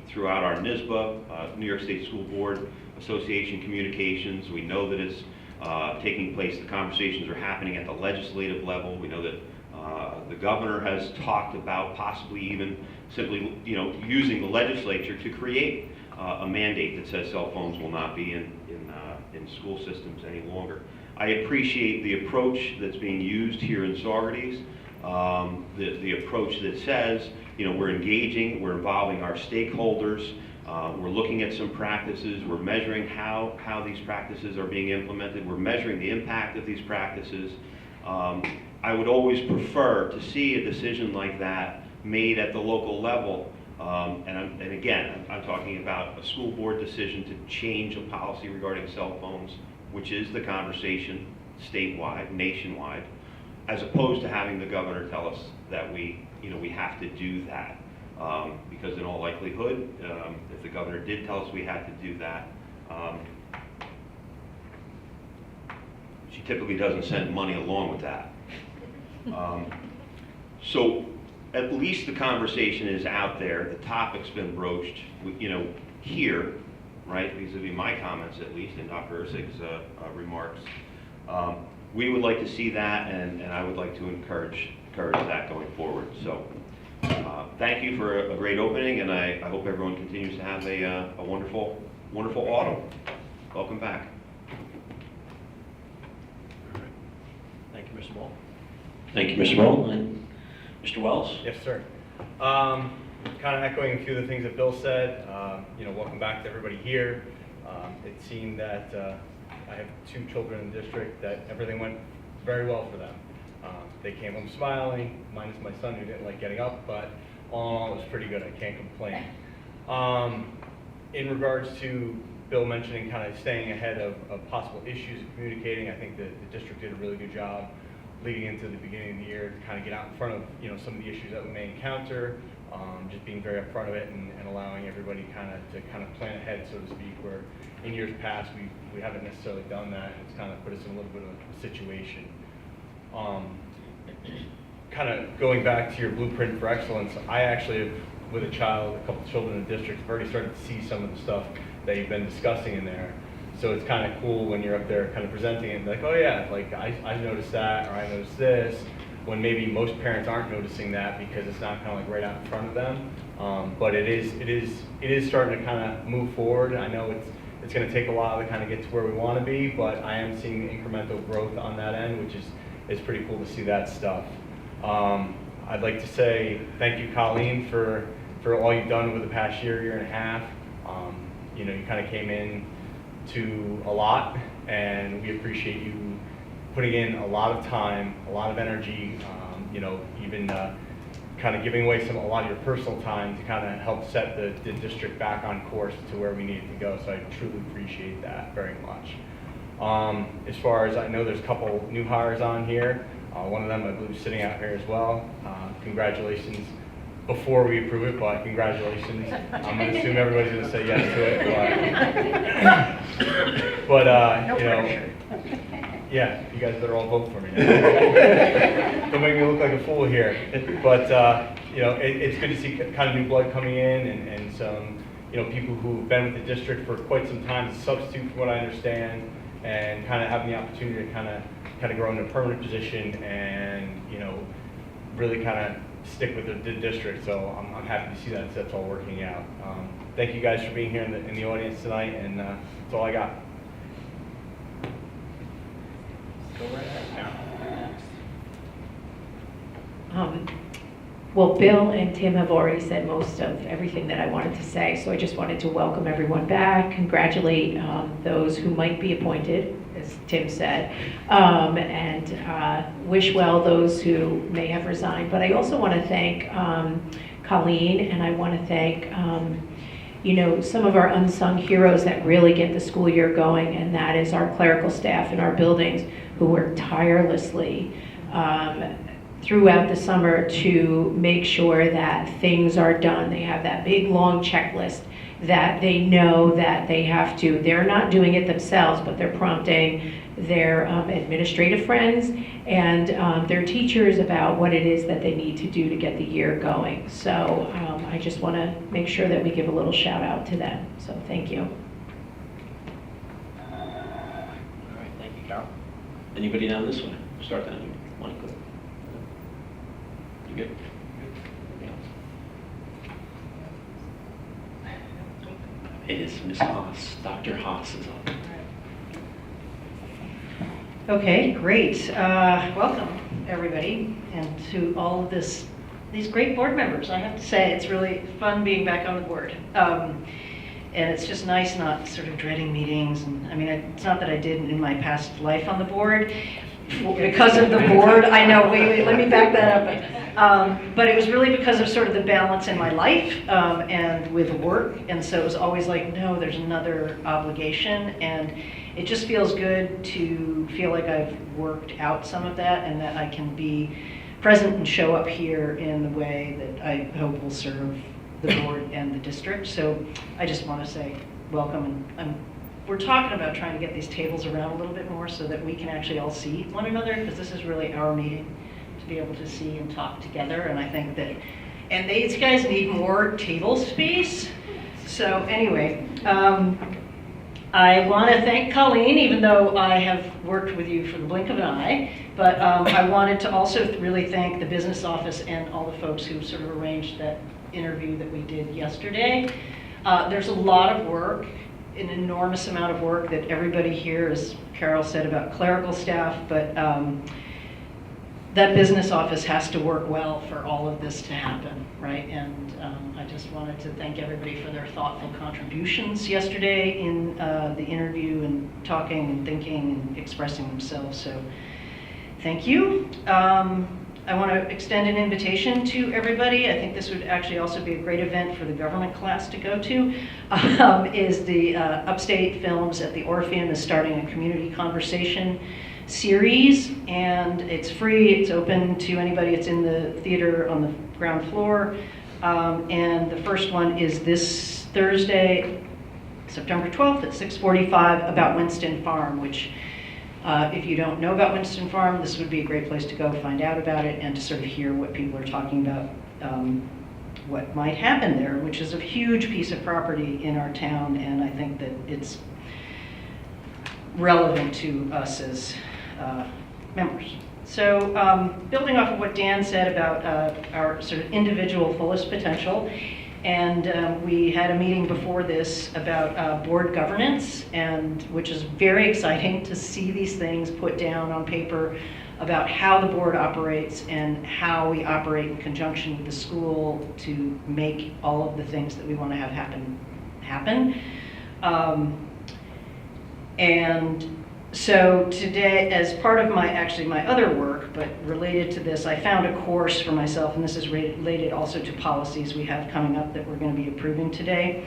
throughout our NYSBA, New York State School Board Association communications. We know that it's taking place. The conversations are happening at the legislative level. We know that the governor has talked about possibly even simply, using the legislature to create a mandate that says cell phones will not be in school systems any longer. I appreciate the approach that's being used here in Saugerties, the approach that says, we're engaging, we're involving our stakeholders, we're looking at some practices, we're measuring how these practices are being implemented, we're measuring the impact of these practices. I would always prefer to see a decision like that made at the local level. And again, I'm talking about a school board decision to change a policy regarding cell phones, which is the conversation statewide, nationwide, as opposed to having the governor tell us that we have to do that. Because in all likelihood, if the governor did tell us we had to do that, she typically doesn't send money along with that. So at least the conversation is out there, the topic's been broached, here, right, vis-a-vis my comments at least, and Dr. Ursig's remarks. We would like to see that, and I would like to encourage that going forward. So thank you for a great opening, and I hope everyone continues to have a wonderful autumn. Welcome back. Thank you, Mr. Ball. Thank you, Mr. Ball. And Mr. Wells? Yes, sir. Kind of echoing a few of the things that Bill said. Welcome back to everybody here. It seemed that I have 2 children in the district that everything went very well for them. They came home smiling, minus my son who didn't like getting up, but all in all, it was pretty good. I can't complain. In regards to Bill mentioning kind of staying ahead of possible issues and communicating, I think the district did a really good job leading into the beginning of the year to kind of get out in front of, you know, some of the issues that we may encounter, just being very upfront of it and allowing everybody to kind of plan ahead, so to speak, where in years past we haven't necessarily done that, and it's kind of put us in a little bit of a situation. Kind of going back to your blueprint for excellence, I actually have, with a couple of children in the district, have already started to see some of the stuff that you've been discussing in there. So it's kind of cool when you're up there kind of presenting and like, oh yeah, like I noticed that, or I noticed this, when maybe most parents aren't noticing that because it's not kind of like right out in front of them. But it is starting to kind of move forward. I know it's going to take a while to kind of get to where we want to be, but I am seeing incremental growth on that end, which is pretty cool to see that stuff. I'd like to say thank you, Colleen, for all you've done over the past year and a half. You know, you kind of came in to a lot, and we appreciate you putting in a lot of time, a lot of energy, you know, even kind of giving away a lot of your personal time to kind of help set the district back on course to where we need it to go. So I truly appreciate that very much. As far as I know, there's a couple new hires on here. One of them, I believe, is sitting out here as well. Congratulations. Before we approve it, but congratulations. I'm going to assume everybody's going to say yes to it. But you know, yeah, you guys better all vote for me. Don't make me look like a fool here. But you know, it's good to see kind of new blood coming in, and some, you know, people who've been with the district for quite some time, to substitute from what I understand, and kind of having the opportunity to kind of grow in a permanent position, and, you know, really kind of stick with the district. So I'm happy to see that that's all working out. Thank you guys for being here in the audience tonight, and that's all I got. Go right ahead. Well, Bill and Tim have already said most of everything that I wanted to say, so I just wanted to welcome everyone back, congratulate those who might be appointed, as Tim said, and wish well those who may have resigned. But I also want to thank Colleen, and I want to thank you know, some of our unsung heroes that really get the school year going, and that is our clerical staff in our buildings who work tirelessly throughout the summer to make sure that things are done. They have that big long checklist that they know that they have to. They're not doing it themselves, but they're prompting their administrative friends and their teachers about what it is that they need to do to get the year going. So I just want to make sure that we give a little shout out to them. So thank you. All right, thank you, Carol. Anybody down this way? Start down here. Michael. You good? It is Miss Haas. Dr. Haas is on. Okay, great. Welcome, everybody, and to all of these great board members. I have to say, it's really fun being back on the board. And it's just nice not sort of dreading meetings. And I mean, it's not that I did in my past life on the board. Because of the board, I know, wait, let me back that up. But it was really because of sort of the balance in my life and with work. And so it was always like, no, there's another obligation. And it just feels good to feel like I've worked out some of that and that I can be present and show up here in the way that I hope will serve the board and the district. So I just want to say welcome. And we're talking about trying to get these tables around a little bit more so that we can actually all see one another, because this is really our meeting to be able to see and talk together. And I think that, and these guys need more table space. So anyway, I want to thank Colleen, even though I have worked with you for the blink of an eye, but I wanted to also really thank the business office and all the folks who sort of arranged that interview that we did yesterday. There's a lot of work, an enormous amount of work that everybody here, as Carol said, about clerical staff, but that business office has to work well for all of this to happen, right? And I just wanted to thank everybody for their thoughtful contributions yesterday in the interview and talking and thinking and expressing themselves, so thank you. I want to extend an invitation to everybody. I think this would actually also be a great event for the government class to go to, is the Upstate Films at the Orpheum is starting a community conversation series, and it's free. It's open to anybody. It's in the theater on the ground floor. And the first one is this Thursday, September 12th at 6:45 about Winston Farm, which if you don't know about Winston Farm, this would be a great place to go find out about it and to sort of hear what people are talking about, what might happen there, which is a huge piece of property in our town, and I think that it's relevant to us as members. So building off of what Dan said about our sort of individual fullest potential, and we had a meeting before this about board governance, and which is very exciting to see these things put down on paper about how the board operates and how we operate in conjunction with the school to make all of the things that we want to have happen. And so today, as part of my other work, but related to this, I found a course for myself, and this is related also to policies we have coming up that we're going to be approving today.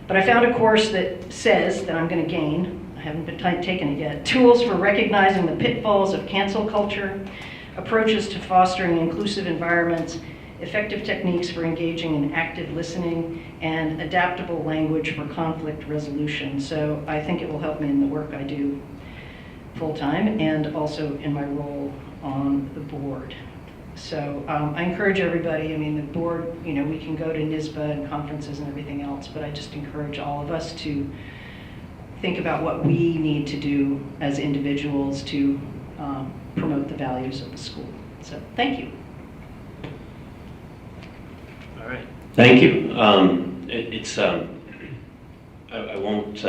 But I found a course that says that I'm going to gain, I haven't been taken it yet, tools for recognizing the pitfalls of cancel culture, approaches to fostering inclusive environments, effective techniques for engaging in active listening, and adaptable language for conflict resolution. So I think it will help me in the work I do full-time and also in my role on the board. So I encourage everybody, I mean, the board, you know, we can go to NISBA and conferences and everything else, but I just encourage all of us to think about what we need to do as individuals to promote the values of the school. So thank you. All right. Thank you. I won't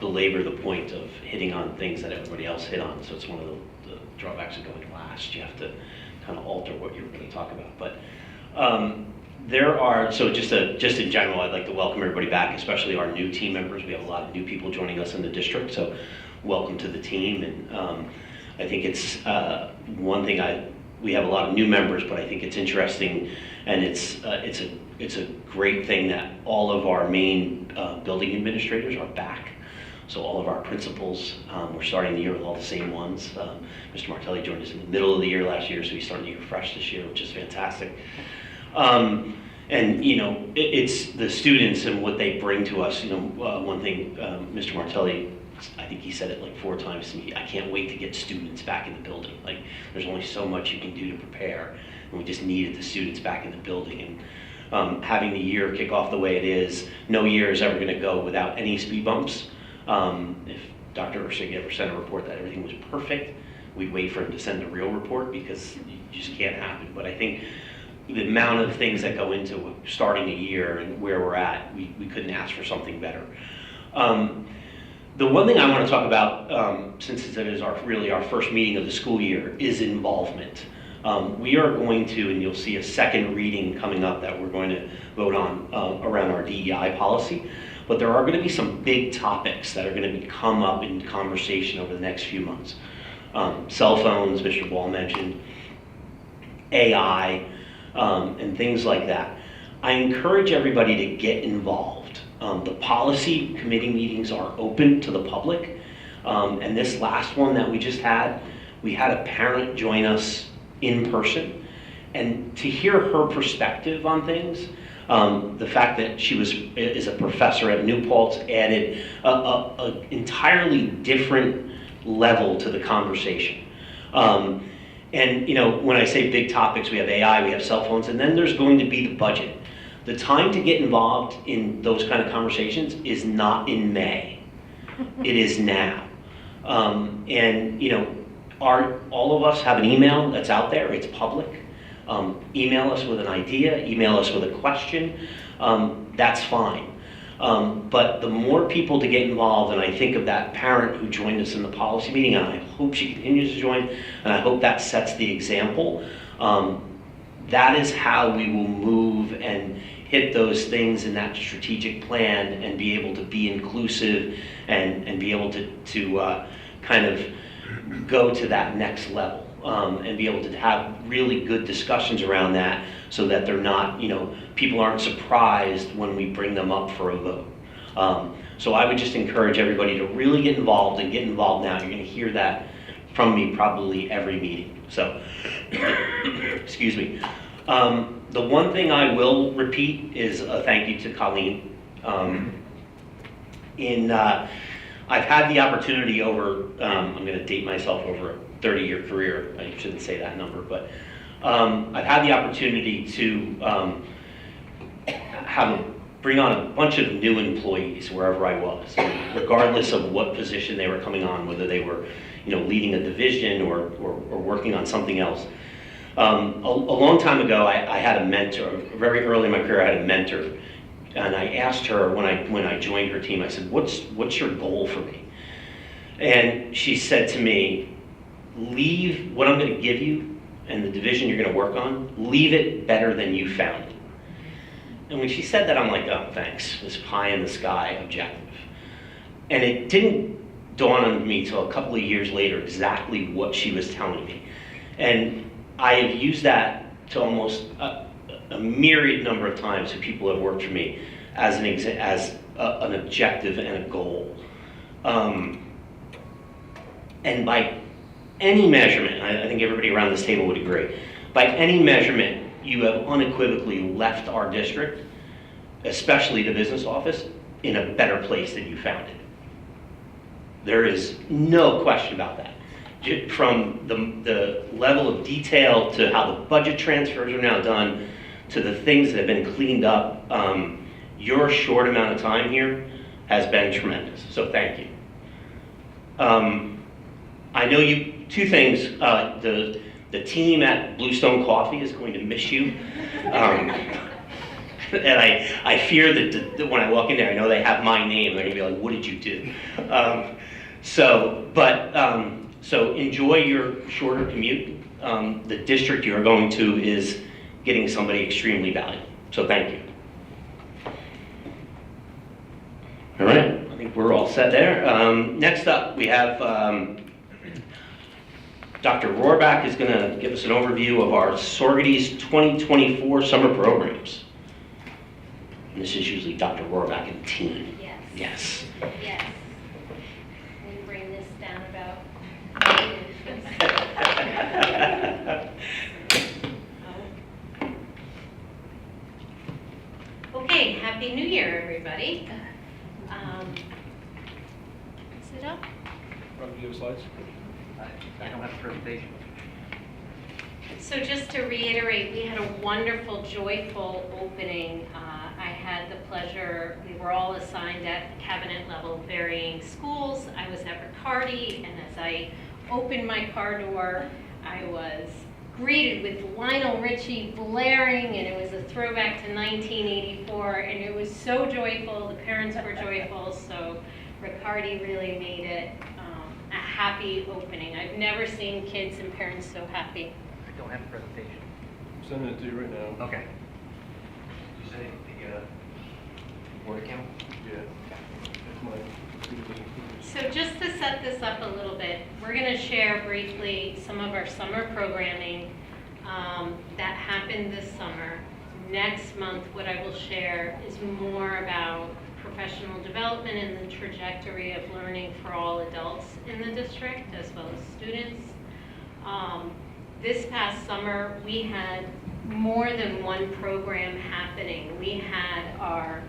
belabor the point of hitting on things that everybody else hit on. So it's one of the drawbacks of going last. You have to kind of alter what you're going to talk about. But just in general, I'd like to welcome everybody back, especially our new team members. We have a lot of new people joining us in the district, so welcome to the team. And I think it's one thing we have a lot of new members, but I think it's interesting, and it's a great thing that all of our main building administrators are back. So all of our principals, we're starting the year with all the same ones. Mr. Martelli joined us in the middle of the year last year, so he's starting the year fresh this year, which is fantastic. And you know, it's the students and what they bring to us. You know, one thing Mr. Martelli, I think he said it like 4 times to me, I can't wait to get students back in the building. Like, there's only so much you can do to prepare, and we just needed the students back in the building. And having the year kick off the way it is, no year is ever going to go without any speed bumps. If Dr. Ursig ever sent a report that everything was perfect, we'd wait for him to send a real report, because it just can't happen. But I think the amount of things that go into starting a year and where we're at, we couldn't ask for something better. The one thing I want to talk about, since it is really our first meeting of the school year, is involvement. We are going to, and you'll see a second reading coming up that we're going to vote on around our DEI policy. But there are going to be some big topics that are going to come up in conversation over the next few months. Cell phones, Mr. Ball mentioned, AI, and things like that. I encourage everybody to get involved. The policy committee meetings are open to the public. And this last one that we just had, we had a parent join us in person. And to hear her perspective on things, the fact that she is a professor at New Paltz added an entirely different level to the conversation. And you know, when I say big topics, we have AI, we have cell phones, and then there's going to be the budget. The time to get involved in those kind of conversations is not in May. It is now. And you know, all of us have an email that's out there. It's public. Email us with an idea, email us with a question, that's fine. But the more people to get involved, and I think of that parent who joined us in the policy meeting, and I hope she continues to join, and I hope that sets the example. That is how we will move and hit those things in that strategic plan and be able to be inclusive and be able to kind of go to that next level. And be able to have really good discussions around that, so that they're not, you know, people aren't surprised when we bring them up for a vote. So I would just encourage everybody to really get involved, and get involved now. You're going to hear that from me probably every meeting, so, excuse me. The one thing I will repeat is a thank you to Colleen. I've had the opportunity over, I'm going to date myself, over a 30-year career. I shouldn't say that number, but I've had the opportunity to bring on a bunch of new employees wherever I was, regardless of what position they were coming on, whether they were, leading a division or working on something else. A long time ago, I had a mentor. Very early in my career, I had a mentor. And I asked her when I joined her team, I said, what's your goal for me? And she said to me, leave what I'm going to give you and the division you're going to work on, leave it better than you found it. And when she said that, I'm like, oh, thanks, this pie in the sky objective. And it didn't dawn on me till a couple of years later exactly what she was telling me. And I've used that to almost a myriad number of times for people who have worked for me as an objective and a goal. And by any measurement, I think everybody around this table would agree, by any measurement, you have unequivocally left our district, especially the business office, in a better place than you found it. There is no question about that. From the level of detail to how the budget transfers are now done, to the things that have been cleaned up, your short amount of time here has been tremendous, so thank you. I know two things, the team at Bluestone Coffee is going to miss you. And I fear that when I walk in there, I know they have my name, they're gonna be like, what did you do? So enjoy your shorter commute. The district you're going to is getting somebody extremely valuable. So thank you. All right, I think we're all set there. Next up, we have Dr. Rohrbach is going to give us an overview of our Saugerties 2024 summer programs. And this is usually Dr. Rohrbach and the team. Yes. Yes. Yes. Let me bring this down about. Okay, Happy New Year, everybody. Sit up. Rob, do you have slides? I don't have a presentation. So just to reiterate, we had a wonderful, joyful opening. I had the pleasure, we were all assigned at cabinet level varying schools. I was at Riccardi, and as I opened my car door, I was greeted with Lionel Richie blaring, and it was a throwback to 1984, and it was so joyful. The parents were joyful, so Riccardi really made it a happy opening. I've never seen kids and parents so happy. I don't have a presentation. I'm sending it to you right now. Okay. Did you say the board account? Yeah. That's mine. So just to set this up a little bit, we're going to share briefly some of our summer programming that happened this summer. Next month, what I will share is more about professional development and the trajectory of learning for all adults in the district as well as students. This past summer, we had more than one program happening. We had our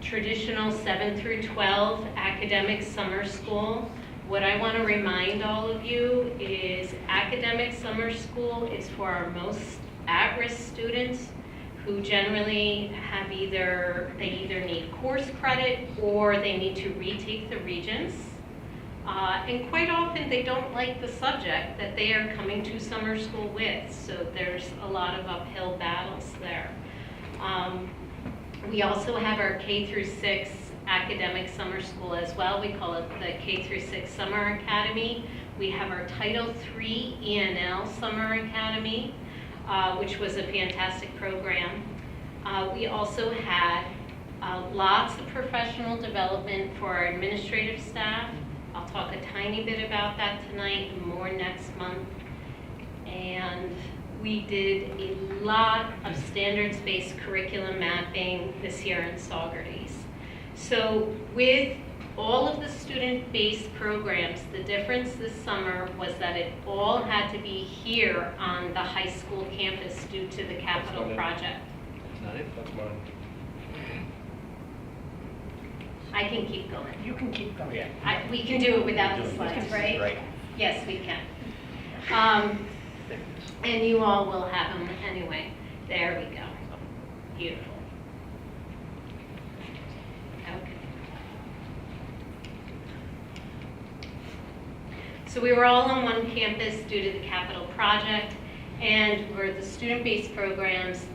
traditional 7 through 12 academic summer school. What I want to remind all of you is academic summer school is for our most at-risk students who generally have they either need course credit or they need to retake the Regents. And quite often they don't like the subject that they are coming to summer school with, so there's a lot of uphill battles there. We also have our K through 6 academic summer school as well. We call it the K through 6 Summer Academy. We have our Title III ENL Summer Academy, which was a fantastic program. We also had lots of professional development for our administrative staff. I'll talk a tiny bit about that tonight and more next month. And we did a lot of standards-based curriculum mapping this year in Saugerties. So with all of the student-based programs, the difference this summer was that it all had to be here on the high school campus due to the capital That's not it. project. That's mine. I can keep going. You can keep going. We can do it without the slides, right? Right. Yes, we can. And you all will have them anyway. There we go. Beautiful. Okay. So we were all on one campus due to the capital project, and for the student-based programs,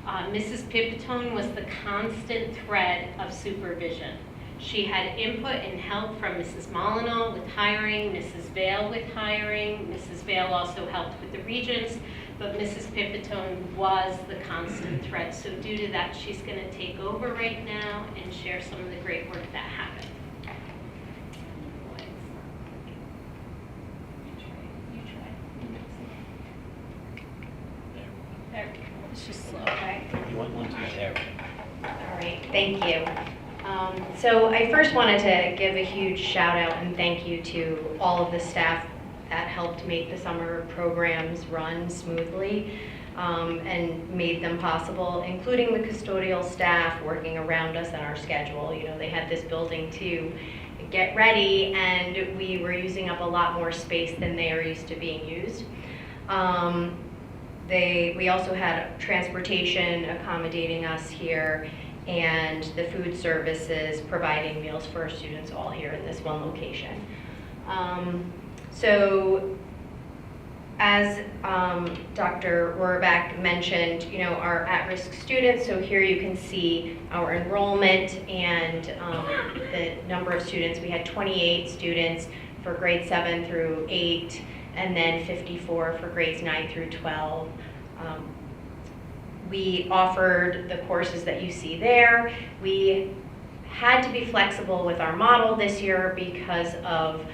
Mrs. Pipitone was the constant thread of supervision. She had input and help from Mrs. Molyneux with hiring, Mrs. Vale with hiring. Mrs. Vale also helped with the regents, but Mrs. Pipitone was the constant thread. So due to that, she's going to take over right now and share some of the great work that happened. You try. There we go. It's just slow, okay? You want one to be there? All right, thank you. So I first wanted to give a huge shout out and thank you to all of the staff that helped make the summer programs run smoothly and made them possible, including the custodial staff working around us and our schedule. You know, they had this building to get ready and we were using up a lot more space than they are used to being used. We also had transportation accommodating us here and the food services providing meals for our students all here in this one location. So as Dr. Rohrbach mentioned, you know, our at-risk students, so here you can see our enrollment and the number of students. We had 28 students for grades 7 through 8, and then 54 for grades 9 through 12. We offered the courses that you see there. We had to be flexible with our model this year because of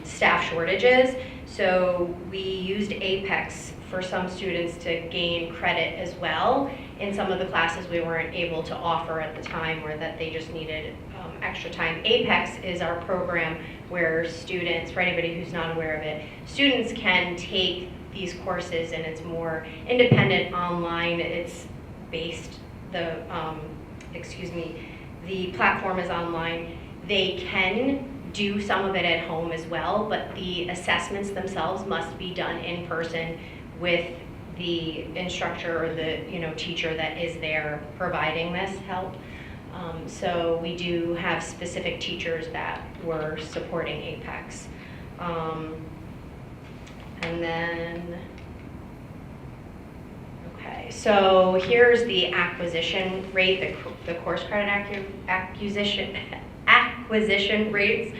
staff shortages. So we used Apex for some students to gain credit as well in some of the classes we weren't able to offer at the time or that they just needed extra time. Apex is our program where students, for anybody who's not aware of it, students can take these courses and it's more independent online. It's based, the platform is online. They can do some of it at home as well, but the assessments themselves must be done in person with the instructor or the teacher that is there providing this help. So we do have specific teachers that were supporting Apex. And then, okay, so here's the acquisition rate, the course credit acquisition rates,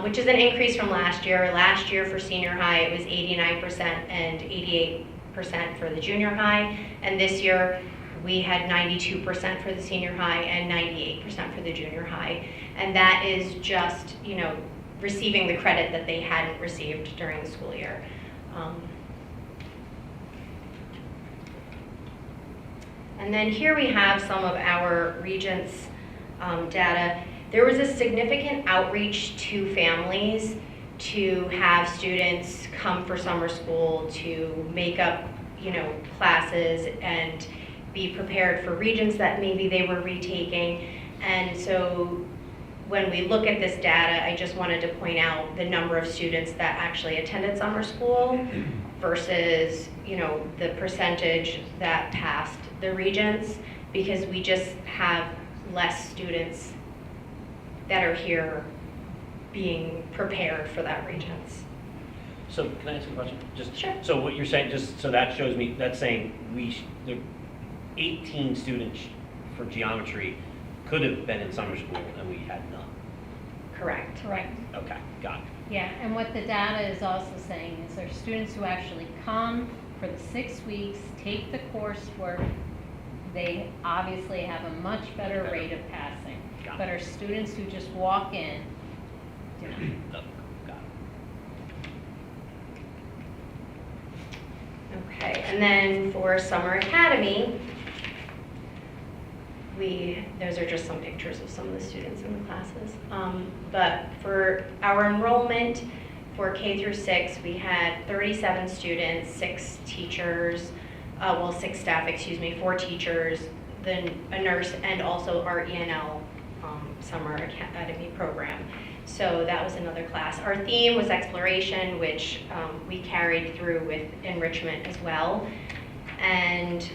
which is an increase from last year. Last year for senior high, it was 89% and 88% for the junior high. And this year, we had 92% for the senior high and 98% for the junior high. And that is just, receiving the credit that they hadn't received during the school year. And then here we have some of our Regents data. There was a significant outreach to families to have students come for summer school, to make up, classes and be prepared for Regents that maybe they were retaking. And so when we look at this data, I just wanted to point out the number of students that actually attended summer school versus, the percentage that passed the Regents, because we just have less students that are here being prepared for that Regents. So can I ask a question? Just Sure. So what you're saying, so that shows me, that's saying the 18 students for geometry could have been in summer school and we had none. Correct. Correct. Okay, got it. Yeah, and what the data is also saying is there's students who actually come for the 6 weeks, take the coursework. They obviously have a much better rate of passing. Got it. But our students who just walk in, do not. Oh, got it. Okay, and then for Summer Academy, those are just some pictures of some of the students in the classes. But for our enrollment for K through 6, we had 37 students, 6 teachers, 6 staff, 4 teachers, then a nurse, and also our ENL summer academy program. So that was another class. Our theme was exploration, which we carried through with enrichment as well. And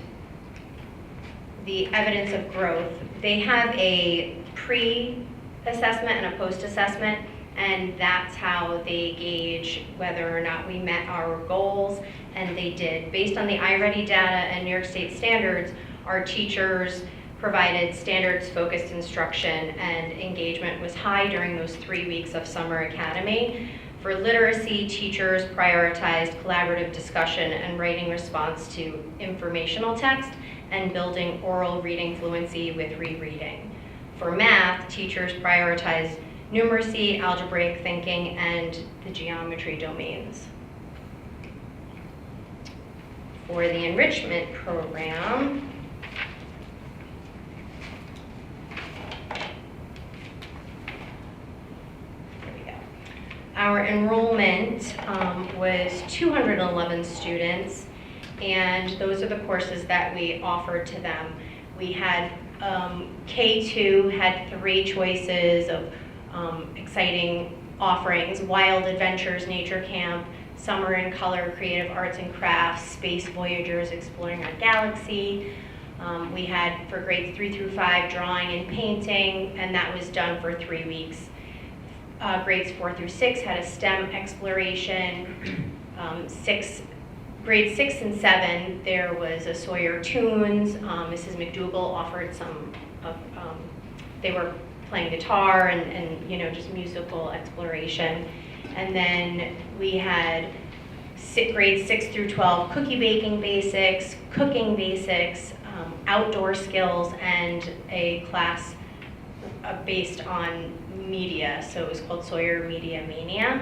the evidence of growth, they have a pre-assessment and a post-assessment, and that's how they gauge whether or not we met our goals, and they did. Based on the iReady data and New York State standards, our teachers provided standards-focused instruction, and engagement was high during those 3 weeks of summer academy. For literacy, teachers prioritized collaborative discussion and writing response to informational text, and building oral reading fluency with rereading. For math, teachers prioritized numeracy, algebraic thinking, and the geometry domains. For the enrichment program, there we go. Our enrollment was 211 students, and those are the courses that we offered to them. We had K2 had 3 choices of exciting offerings: Wild Adventures Nature Camp, Summer in Color Creative Arts and Crafts, Space Voyagers Exploring Our Galaxy. We had for grades 3 through 5 drawing and painting, and that was done for 3 weeks. Grades 4 through 6 had a STEM exploration. Grades 6 and 7, there was a Sawyer Tunes. Mrs. McDougall offered some of, they were playing guitar and just musical exploration. And then we had grades 6 through 12, cookie baking basics, cooking basics, outdoor skills, and a class based on media. So it was called Sawyer Media Mania.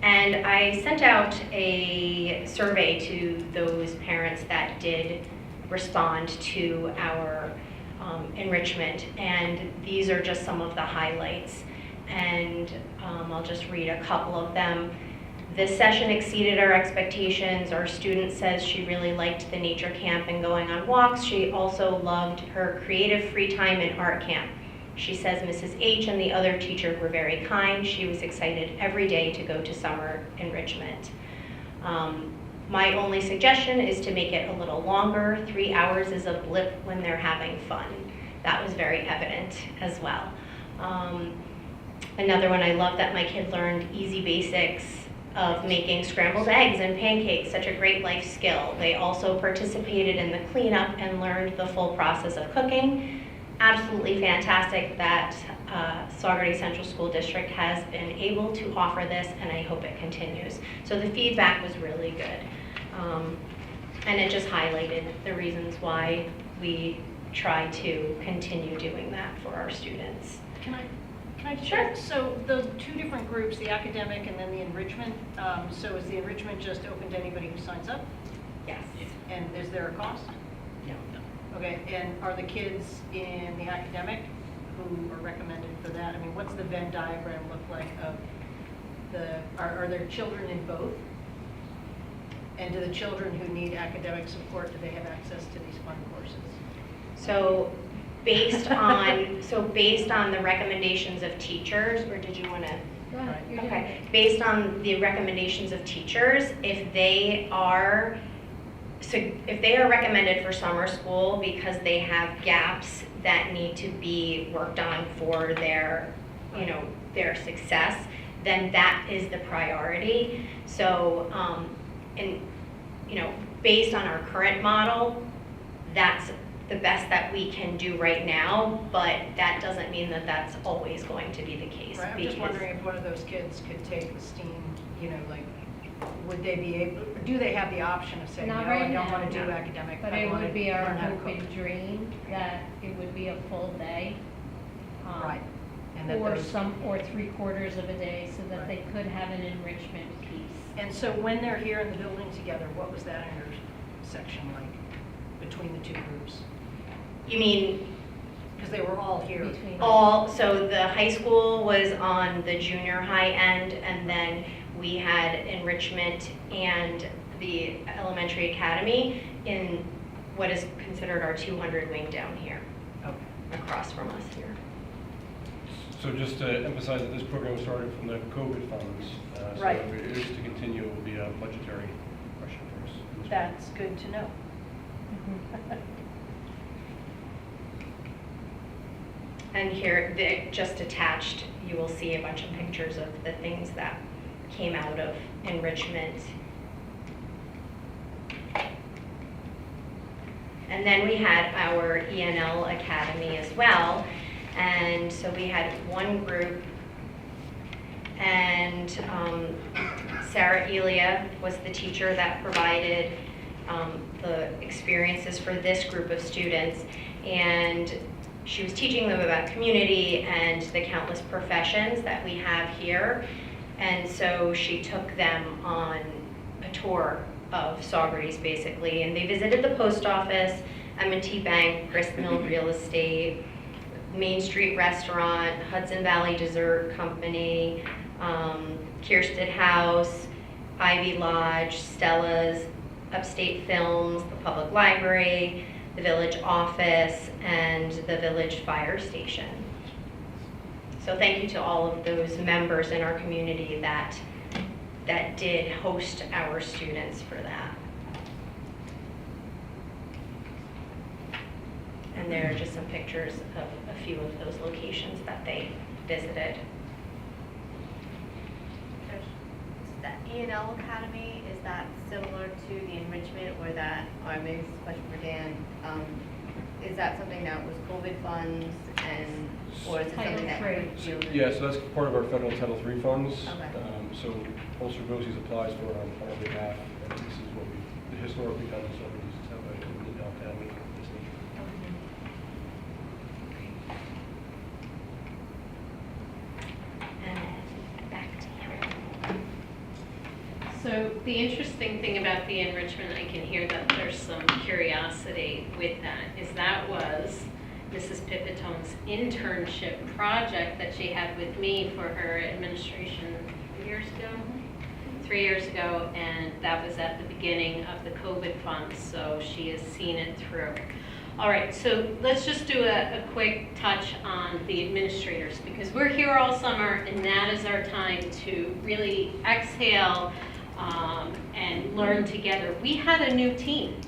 And I sent out a survey to those parents that did respond to our enrichment, and these are just some of the highlights. And I'll just read a couple of them. This session exceeded our expectations. Our student says she really liked the nature camp and going on walks. She also loved her creative free time in art camp. She says Mrs. H and the other teachers were very kind. She was excited every day to go to summer enrichment. My only suggestion is to make it a little longer. 3 hours is a blip when they're having fun. That was very evident as well. Another one, I love that my kid learned easy basics of making scrambled eggs and pancakes, such a great life skill. They also participated in the cleanup and learned the full process of cooking. Absolutely fantastic that Saugerties Central School District has been able to offer this, and I hope it continues. So the feedback was really good. And it just highlighted the reasons why we try to continue doing that for our students. Can I check? So the 2 different groups, the academic and then the enrichment, so is the enrichment just open to anybody who signs up? Yes. And is there a cost? No. Okay, and are the kids in the academic who are recommended for that? I mean, what's the Venn diagram look like of are there children in both? And do the children who need academic support, do they have access to these fun courses? So based on the recommendations of teachers, or did you want to? Okay. Based on the recommendations of teachers, if they are recommended for summer school because they have gaps that need to be worked on for their success, then that is the priority. So, based on our current model, that's the best that we can do right now, but that doesn't mean that that's always going to be the case. Right, I'm just wondering if one of those kids could take the STEAM, would they be able, do they have the option of saying, no, I don't want to do academic, But I it want to would be our learn how to hope cook. and dream that it would be a full day. Right. And that Or those- or 3/4 of a day so that they could have an enrichment piece. And so when they're here in the building together, what was that intersection like between the 2 groups? You mean Because they were all here. so the high school was on the junior high end, and then we had enrichment and the elementary academy in what is considered our 200 wing down here, across from us here. So just to emphasize that this program started from the COVID funds. Right. So it is to continue, it will be a budgetary question for us. That's good to know. And here, just attached, you will see a bunch of pictures of the things that came out of enrichment. And then we had our ENL Academy as well. And so we had one group, and Sarah Elia was the teacher that provided the experiences for this group of students. And she was teaching them about community and the countless professions that we have here. And so she took them on a tour of Saugerties, basically. And they visited the post office, M&T Bank, Grist Mill Real Estate, Main Street Restaurant, Hudson Valley Dessert Company, Kiersted House, Ivy Lodge, Stella's, Upstate Films, the Public Library, the Village Office, and the Village Fire Station. So thank you to all of those members in our community that did host our students for that. And there are just some pictures of a few of those locations that they visited. That ENL Academy, is that similar to the enrichment or that, or maybe this is a question for Dan, is that something that was COVID funds and, or is it something that? Yeah, so that's part of our federal Title III funds. Okay. So Ulster BOCES applies for it on our behalf, and this is what we historically done in Saugerties, is have a ENL Academy of this nature. And back to you. So the interesting thing about the enrichment, I can hear that there's some curiosity with that, is that was Mrs. Pipitone's internship project that she had with me for her administration 3 years ago, and that was at the beginning of the COVID funds, so she has seen it through. All right, so let's just do a quick touch on the administrators, because we're here all summer, and that is our time to really exhale and learn together. We had a new team.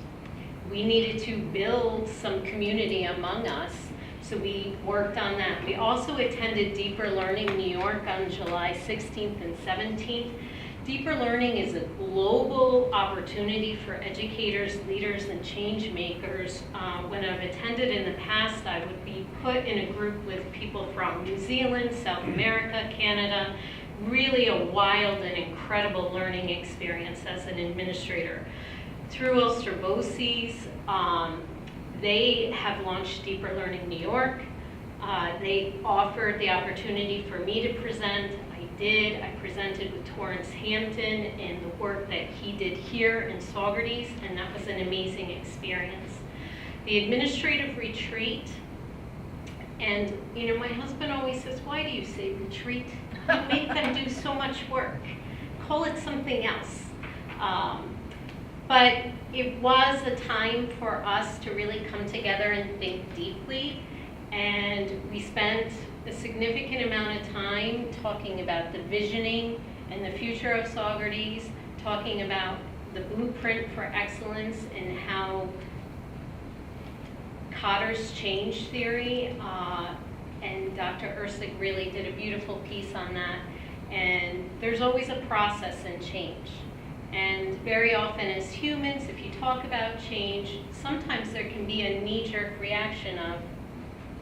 We needed to build some community among us, so we worked on that. We also attended Deeper Learning New York on July 16th and 17th. Deeper Learning is a global opportunity for educators, leaders, and change makers. When I've attended in the past, I would be put in a group with people from New Zealand, South America, Canada. Really a wild and incredible learning experience as an administrator. Through Ulster BOCES, they have launched Deeper Learning New York. They offered the opportunity for me to present. I presented with Torrance Hampton and the work that he did here in Saugerties, and that was an amazing experience. The administrative retreat, and you know, my husband always says, why do you say retreat? You make them do so much work. Call it something else. But it was a time for us to really come together and think deeply, and we spent a significant amount of time talking about the visioning and the future of Saugerties, talking about the blueprint for excellence and how Cotter's change theory, and Dr. Ursig really did a beautiful piece on that. And there's always a process in change. And very often as humans, if you talk about change, sometimes there can be a knee-jerk reaction of,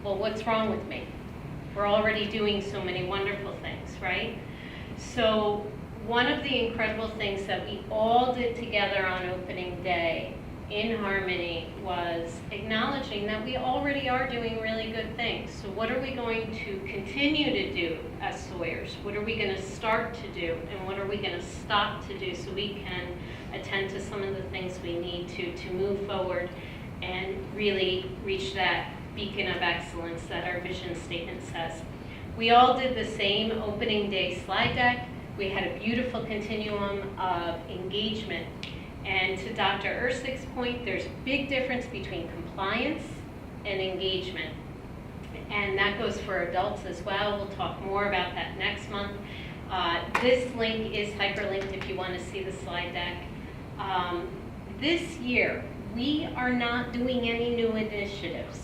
well, what's wrong with me? We're already doing so many wonderful things, right? So one of the incredible things that we all did together on opening day in harmony was acknowledging that we already are doing really good things. So what are we going to continue to do as Sawyers? What are we going to start to do? And what are we going to stop to do so we can attend to some of the things we need to move forward and really reach that beacon of excellence that our vision statement says. We all did the same opening day slide deck. We had a beautiful continuum of engagement. And to Dr. Ersich's point, there's a big difference between compliance and engagement. And that goes for adults as well. We'll talk more about that next month. This link is hyperlinked if you want to see the slide deck. This year, we are not doing any new initiatives.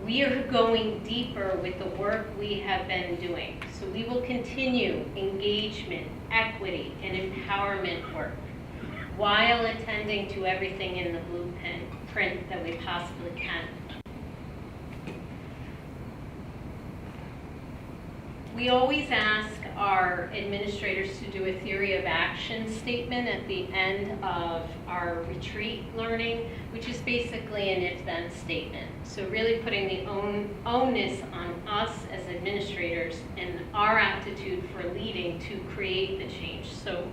We are going deeper with the work we have been doing. So we will continue engagement, equity, and empowerment work while attending to everything in the blueprint that we possibly can. We always ask our administrators to do a theory of action statement at the end of our retreat learning, which is basically an if-then statement. So really putting the onus on us as administrators and our aptitude for leading to create the change. So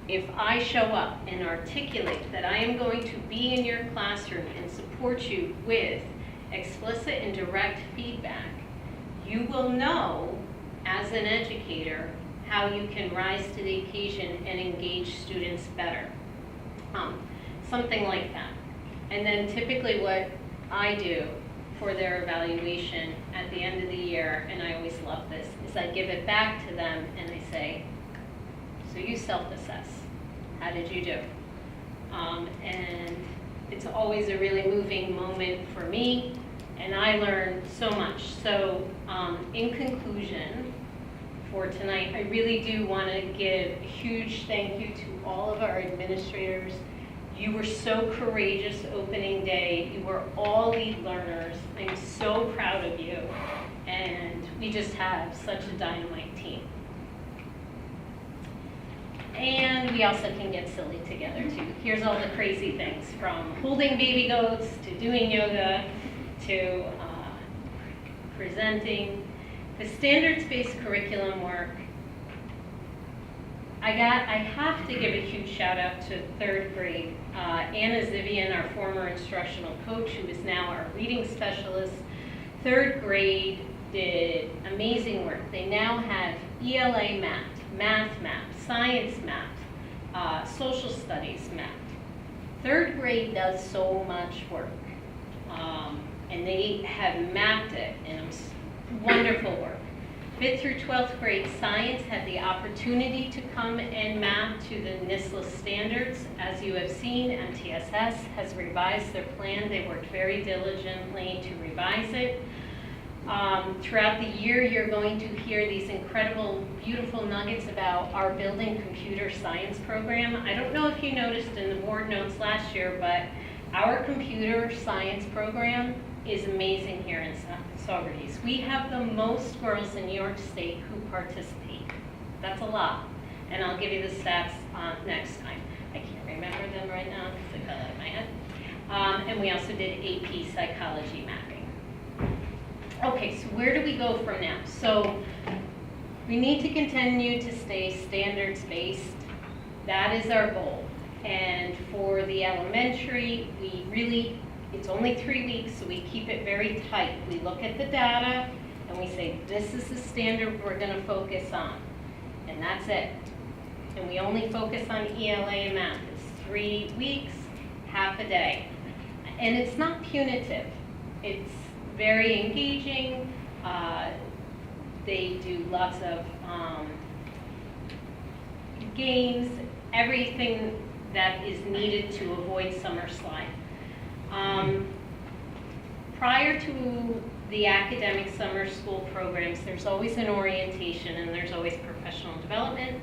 if I show up and articulate that I am going to be in your classroom and support you with explicit and direct feedback, you will know as an educator how you can rise to the occasion and engage students better. Something like that. And then typically what I do for their evaluation at the end of the year, and I always love this, is I give it back to them and I say, so you self-assess. How did you do? And it's always a really moving moment for me, and I learn so much. So in conclusion, for tonight, I really do want to give a huge thank you to all of our administrators. You were so courageous opening day. You were all lead learners. I'm so proud of you. And we just have such a dynamite team. And we also can get silly together too. Here's all the crazy things, from holding baby goats to doing yoga to presenting. The standards-based curriculum work, I have to give a huge shout out to 3rd grade. Anna Zivian, our former instructional coach, who is now our reading specialist. 3rd grade did amazing work. They now have ELA math mapped, science mapped, social studies mapped. 3rd grade does so much work, and they have mapped it, and it's wonderful work. 5th through 12th grade science had the opportunity to come and map to the NISLA standards. As you have seen, MTSS has revised their plan. They worked very diligently to revise it. Throughout the year, you're going to hear these incredible, beautiful nuggets about our building computer science program. I don't know if you noticed in the board notes last year, but our computer science program is amazing here in Saugerties. We have the most girls in New York State who participate. That's a lot. And I'll give you the stats next time. I can't remember them right now because they fell out of my head. And we also did AP psychology mapping. Okay, so where do we go from now? So we need to continue to stay standards-based. That is our goal. And for the elementary, it's only 3 weeks, so we keep it very tight. We look at the data and we say, this is the standard we're going to focus on. And that's it. And we only focus on ELA and math. It's 3 weeks, half a day. And it's not punitive. It's very engaging. They do lots of games, everything that is needed to avoid summer slide. Prior to the academic summer school programs, there's always an orientation and there's always professional development.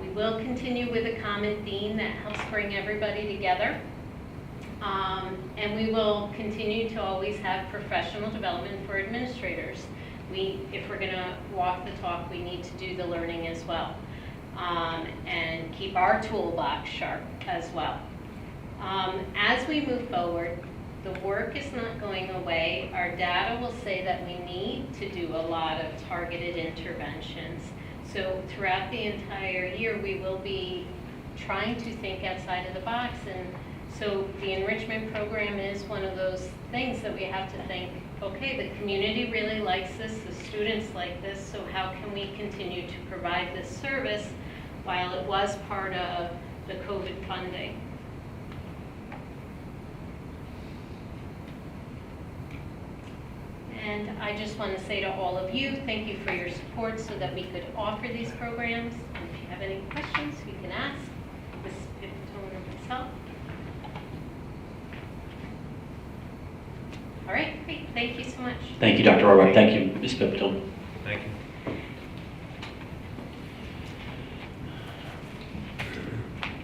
We will continue with a common theme that helps bring everybody together. And we will continue to always have professional development for administrators. If we're going to walk the talk, we need to do the learning as well. And keep our toolbox sharp as well. As we move forward, the work is not going away. Our data will say that we need to do a lot of targeted interventions. So throughout the entire year, we will be trying to think outside of the box and So the enrichment program is one of those things that we have to think, okay, the community really likes this, the students like this, so how can we continue to provide this service while it was part of the COVID funding? And I just want to say to all of you, thank you for your support so that we could offer these programs. And if you have any questions, you can ask Ms. Pipitone or myself. All right, great. Thank you so much. Thank you, Dr. Auerbach. Thank you, Ms. Pipitone. Thank you.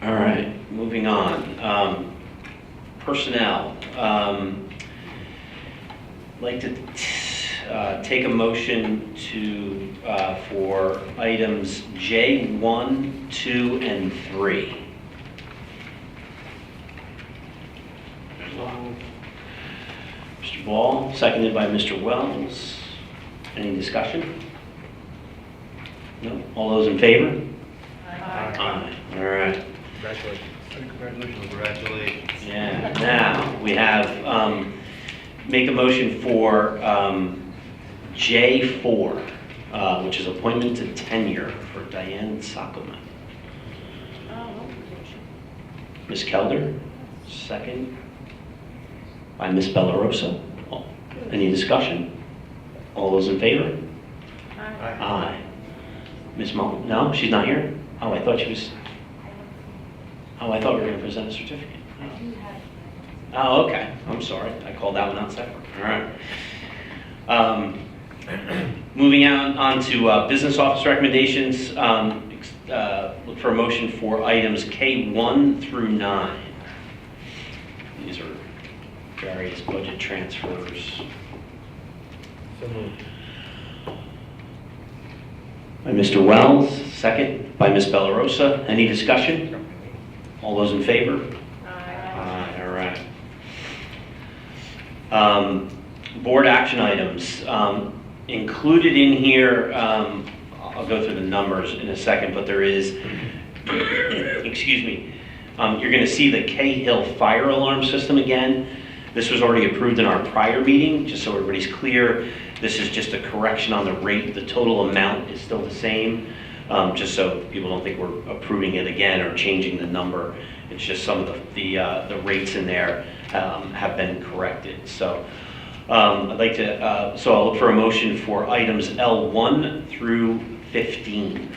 All right, moving on. Personnel. Like to take a motion to for items J1, 2, and 3. Mr. Ball, seconded by Mr. Wells. Any discussion? No? All those in favor? Aye. All right. Congratulations. Congratulations. Congratulations. Yeah, now we have, make a motion for J4, which is appointment to tenure for Diane Sockelman. Ms. Kelder, second by Ms. Bellarosa. Any discussion? All those in favor? Aye. Ms. Mullen? No, she's not here? Oh, I thought she was. Oh, I thought we were going to present a certificate. Oh, okay. I'm sorry. I called that one out separate. All right. Moving on to business office recommendations. Look for a motion for items K1 through 9. These are various budget transfers. So moved. By Mr. Wells, second by Ms. Bellarosa. Any discussion? All those in favor? Aye. All right. Board action items. Included in here, I'll go through the numbers in a second, but there is, excuse me, you're going to see the Cahill fire alarm system again. This was already approved in our prior meeting, just so everybody's clear. This is just a correction on the rate. The total amount is still the same, just so people don't think we're approving it again or changing the number. It's just some of the rates in there have been corrected. So I'd like to, so I'll look for a motion for items L1 through 15.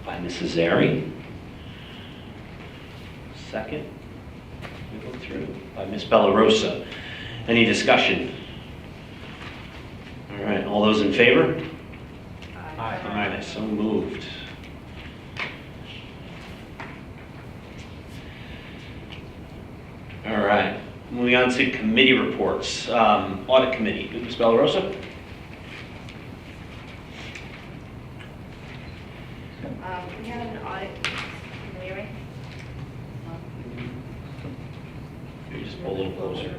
By Mrs. Zeri. Second. We go through. By Ms. Bellarosa. Any discussion? All right, all those in favor? Aye. All right, so moved. All right, moving on to committee reports. Audit committee, Ms. Bellarosa? We had an audit, can you hear me? Can you just pull a little closer?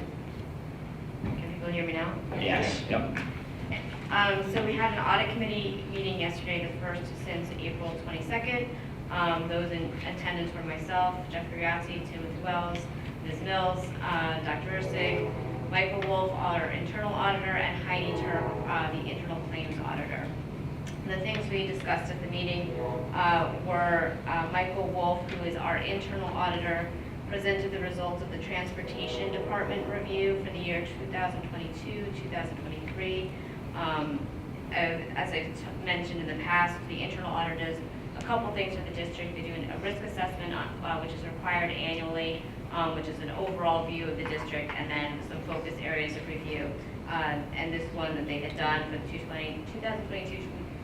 Can people hear me now? Yes, yep. So we had an audit committee meeting yesterday, the first since April 22nd. Those in attendance were myself, Jeffrey Razzi, Timothy Wells, Ms. Mills, Dr. Ursig, Michael Wolf, our internal auditor, and Heidi Turk, the internal claims auditor. The things we discussed at the meeting were Michael Wolf, who is our internal auditor, presented the results of the Transportation Department review for the year 2022-2023. As I mentioned in the past, the internal auditor does a couple things for the district. They do a risk assessment, which is required annually, which is an overall view of the district, and then some focus areas of review. And this one that they had done for the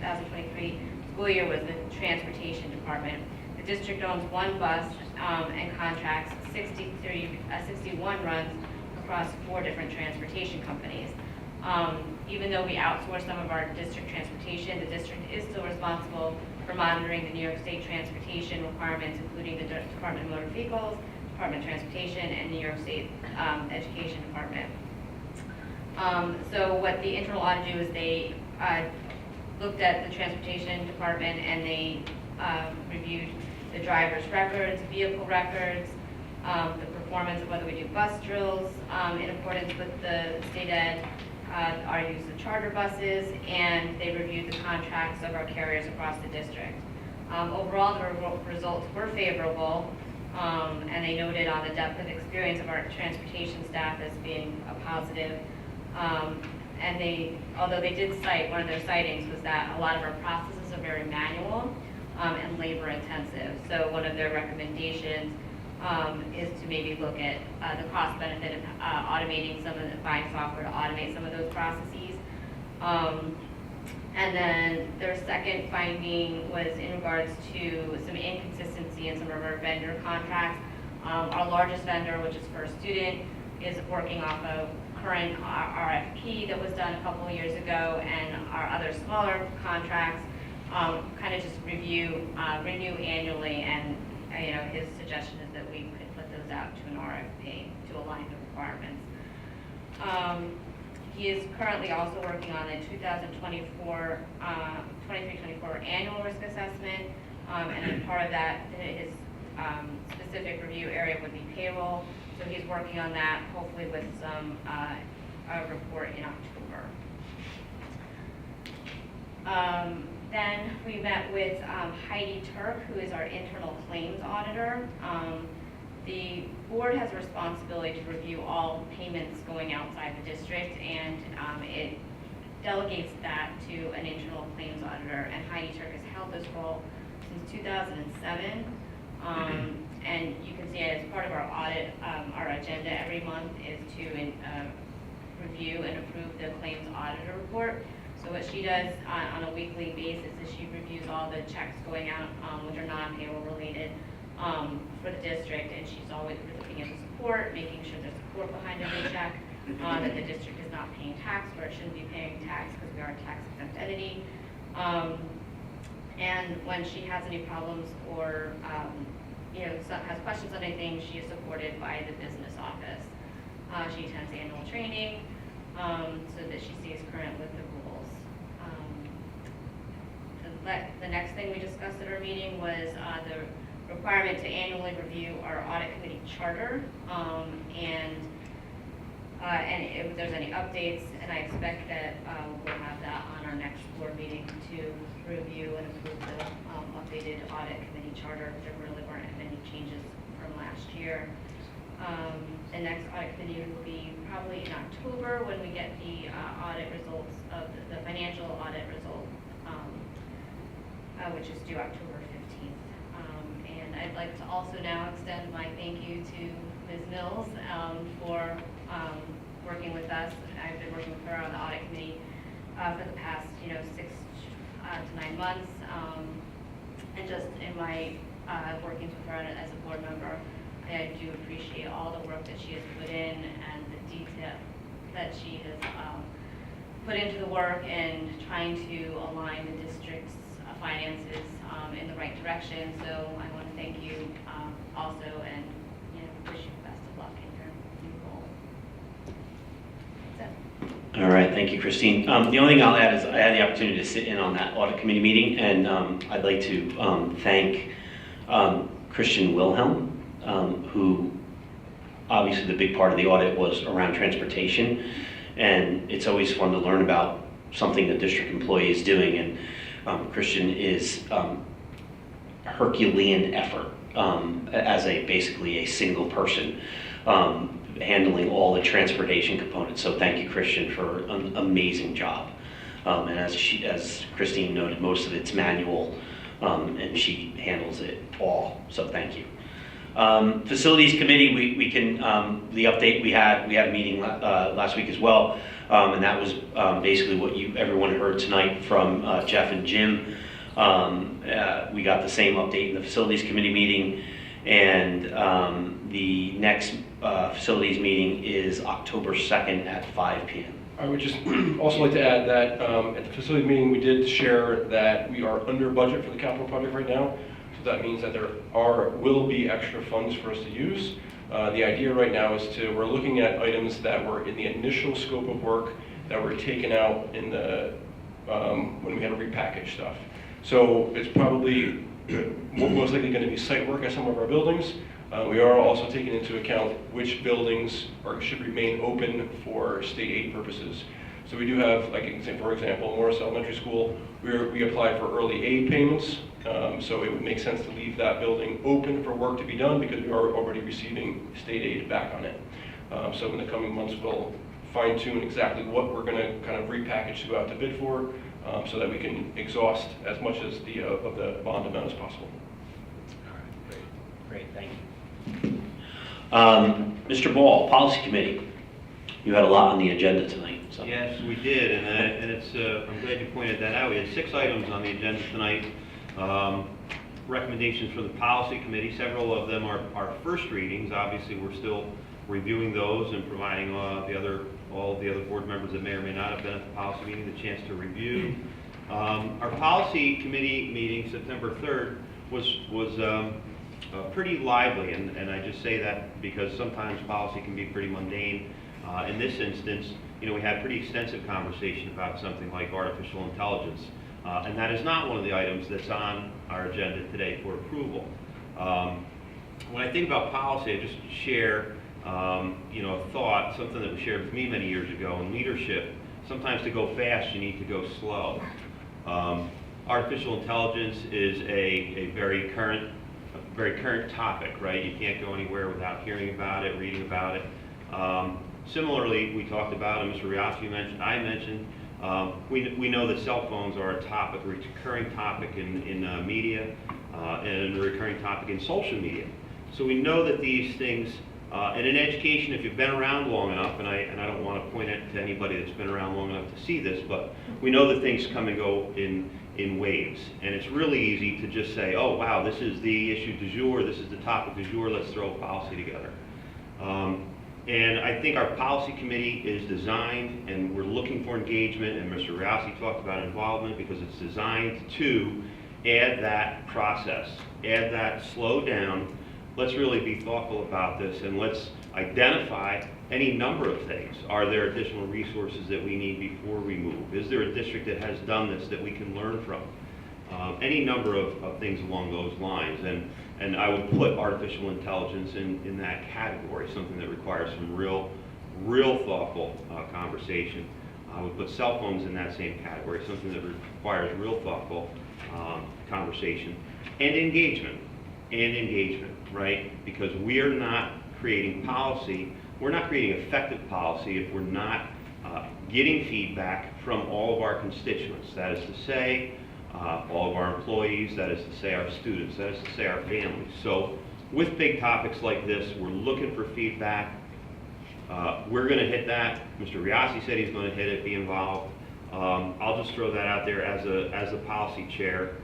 2022-2023 school year was the Transportation Department. The district owns one bus and contracts 61 runs across 4 different transportation companies. Even though we outsource some of our district transportation, the district is still responsible for monitoring the New York State transportation requirements, including the Department of Motor Vehicles, Department of Transportation, and New York State Education Department. So what the internal audit do is they looked at the transportation department and they reviewed the driver's records, vehicle records, the performance of whether we do bus drills in accordance with the state ed, our use of charter buses, and they reviewed the contracts of our carriers across the district. Overall, the results were favorable, and they noted on the depth of experience of our transportation staff as being a positive. And although they did cite, one of their citings was that a lot of our processes are very manual and labor intensive. So one of their recommendations is to maybe look at the cost benefit of automating buying software to automate some of those processes. And then their second finding was in regards to some inconsistency in some of our vendor contracts. Our largest vendor, which is First Student, is working off of current RFP that was done a couple of years ago, and our other smaller contracts kind of just renew annually, and his suggestion is that we could put those out to an RFP to align the requirements. He is currently also working on the 23-24 annual risk assessment, and then part of that, his specific review area would be payroll. So he's working on that, hopefully with some a report in October. Then we met with Heidi Turk, who is our internal claims auditor. The board has a responsibility to review all payments going outside the district, and it delegates that to an internal claims auditor. And Heidi Turk has held this role since 2007. And you can see it as part of our audit, our agenda every month is to review and approve the claims auditor report. So what she does on a weekly basis is she reviews all the checks going out, which are non-payroll related, for the district, and she's always looking at the support, making sure there's support behind every check, that the district is not paying tax where it shouldn't be paying tax because we are a tax exempt entity. And when she has any problems or has questions on anything, she is supported by the business office. She attends annual training so that she stays current with the rules. The next thing we discussed at our meeting was the requirement to annually review our audit committee charter, and if there's any updates, and I expect that we'll have that on our next board meeting to review and approve the updated audit committee charter. There really weren't many changes from last year. The next audit committee will be probably in October when we get the audit results of the financial audit result, which is due October 15th. And I'd like to also now extend my thank you to Ms. Mills for working with us. I've been working with her on the audit committee for the past 6 to 9 months, and just in my workings with her as a board member, I do appreciate all the work that she has put in and the detail that she has put into the work and trying to align the district's finances in the right direction. So I want to thank you also, and wish you the best of luck in your new role. That's it. All right, thank you, Christine. The only thing I'll add is I had the opportunity to sit in on that audit committee meeting, and I'd like to thank Christian Wilhelm, who obviously the big part of the audit was around transportation, and it's always fun to learn about something the district employee is doing, and Christian is Herculean effort as basically a single person handling all the transportation components. So thank you, Christian, for an amazing job. And as Christine noted, most of it's manual, and she handles it all. So thank you. Facilities committee, we can the update we had a meeting last week as well, and that was basically what everyone heard tonight from Jeff and Jim. We got the same update in the facilities committee meeting, and the next facilities meeting is October 2nd at 5 p.m. I would just also like to add that at the facility meeting, we did share that we are under budget for the capital project right now. So that means that there will be extra funds for us to use. The idea right now is we're looking at items that were in the initial scope of work that were taken out in the when we had to repackage stuff. So it's probably most likely going to be site work at some of our buildings. We are also taking into account which buildings should remain open for state aid purposes. So we do have, like, for example, Morris Elementary School, we applied for early aid payments. So it would make sense to leave that building open for work to be done because we are already receiving state aid back on it. So in the coming months, we'll fine tune exactly what we're going to kind of repackage to go out to bid for so that we can exhaust as much as of the bond amount as possible. All right, great, thank you. Mr. Ball, Policy Committee, you had a lot on the agenda tonight. So. Yes, we did, and it's, I'm glad you pointed that out. We had 6 items on the agenda tonight. Recommendations from the Policy Committee. Several of them are first readings. Obviously, we're still reviewing those and providing all the other board members that may or may not have been at the policy meeting the chance to review. Our Policy Committee meeting, September 3rd, was pretty lively, and I just say that because sometimes policy can be pretty mundane. In this instance, we had pretty extensive conversation about something like artificial intelligence, and that is not one of the items that's on our agenda today for approval. When I think about policy, I just share, a thought, something that was shared with me many years ago. In leadership, sometimes to go fast, you need to go slow. Artificial intelligence is a very current topic, right? You can't go anywhere without hearing about it, reading about it. Similarly, we talked about, and Mr. Riossi mentioned, I mentioned, we know that cell phones are a recurring topic in media and a recurring topic in social media. So we know that these things, and in education, if you've been around long enough, and I don't want to point it to anybody that's been around long enough to see this, but we know that things come and go in waves. And it's really easy to just say, oh wow, this is the issue du jour, this is the topic du jour, let's throw a policy together. And I think our policy committee is designed, and we're looking for engagement, and Mr. Riossi talked about involvement because it's designed to add that process, add that slow down. Let's really be thoughtful about this, and let's identify any number of things. Are there additional resources that we need before we move? Is there a district that has done this that we can learn from? Any number of things along those lines. And I would put artificial intelligence in that category, something that requires some real thoughtful conversation. I would put cell phones in that same category, something that requires real thoughtful conversation and engagement, right? Because we are not creating policy, we're not creating effective policy if we're not getting feedback from all of our constituents. That is to say, all of our employees, that is to say our students, that is to say our families. So with big topics like this, we're looking for feedback. We're going to hit that. Mr. Riossi said he's going to hit it, be involved. I'll just throw that out there as a policy chair.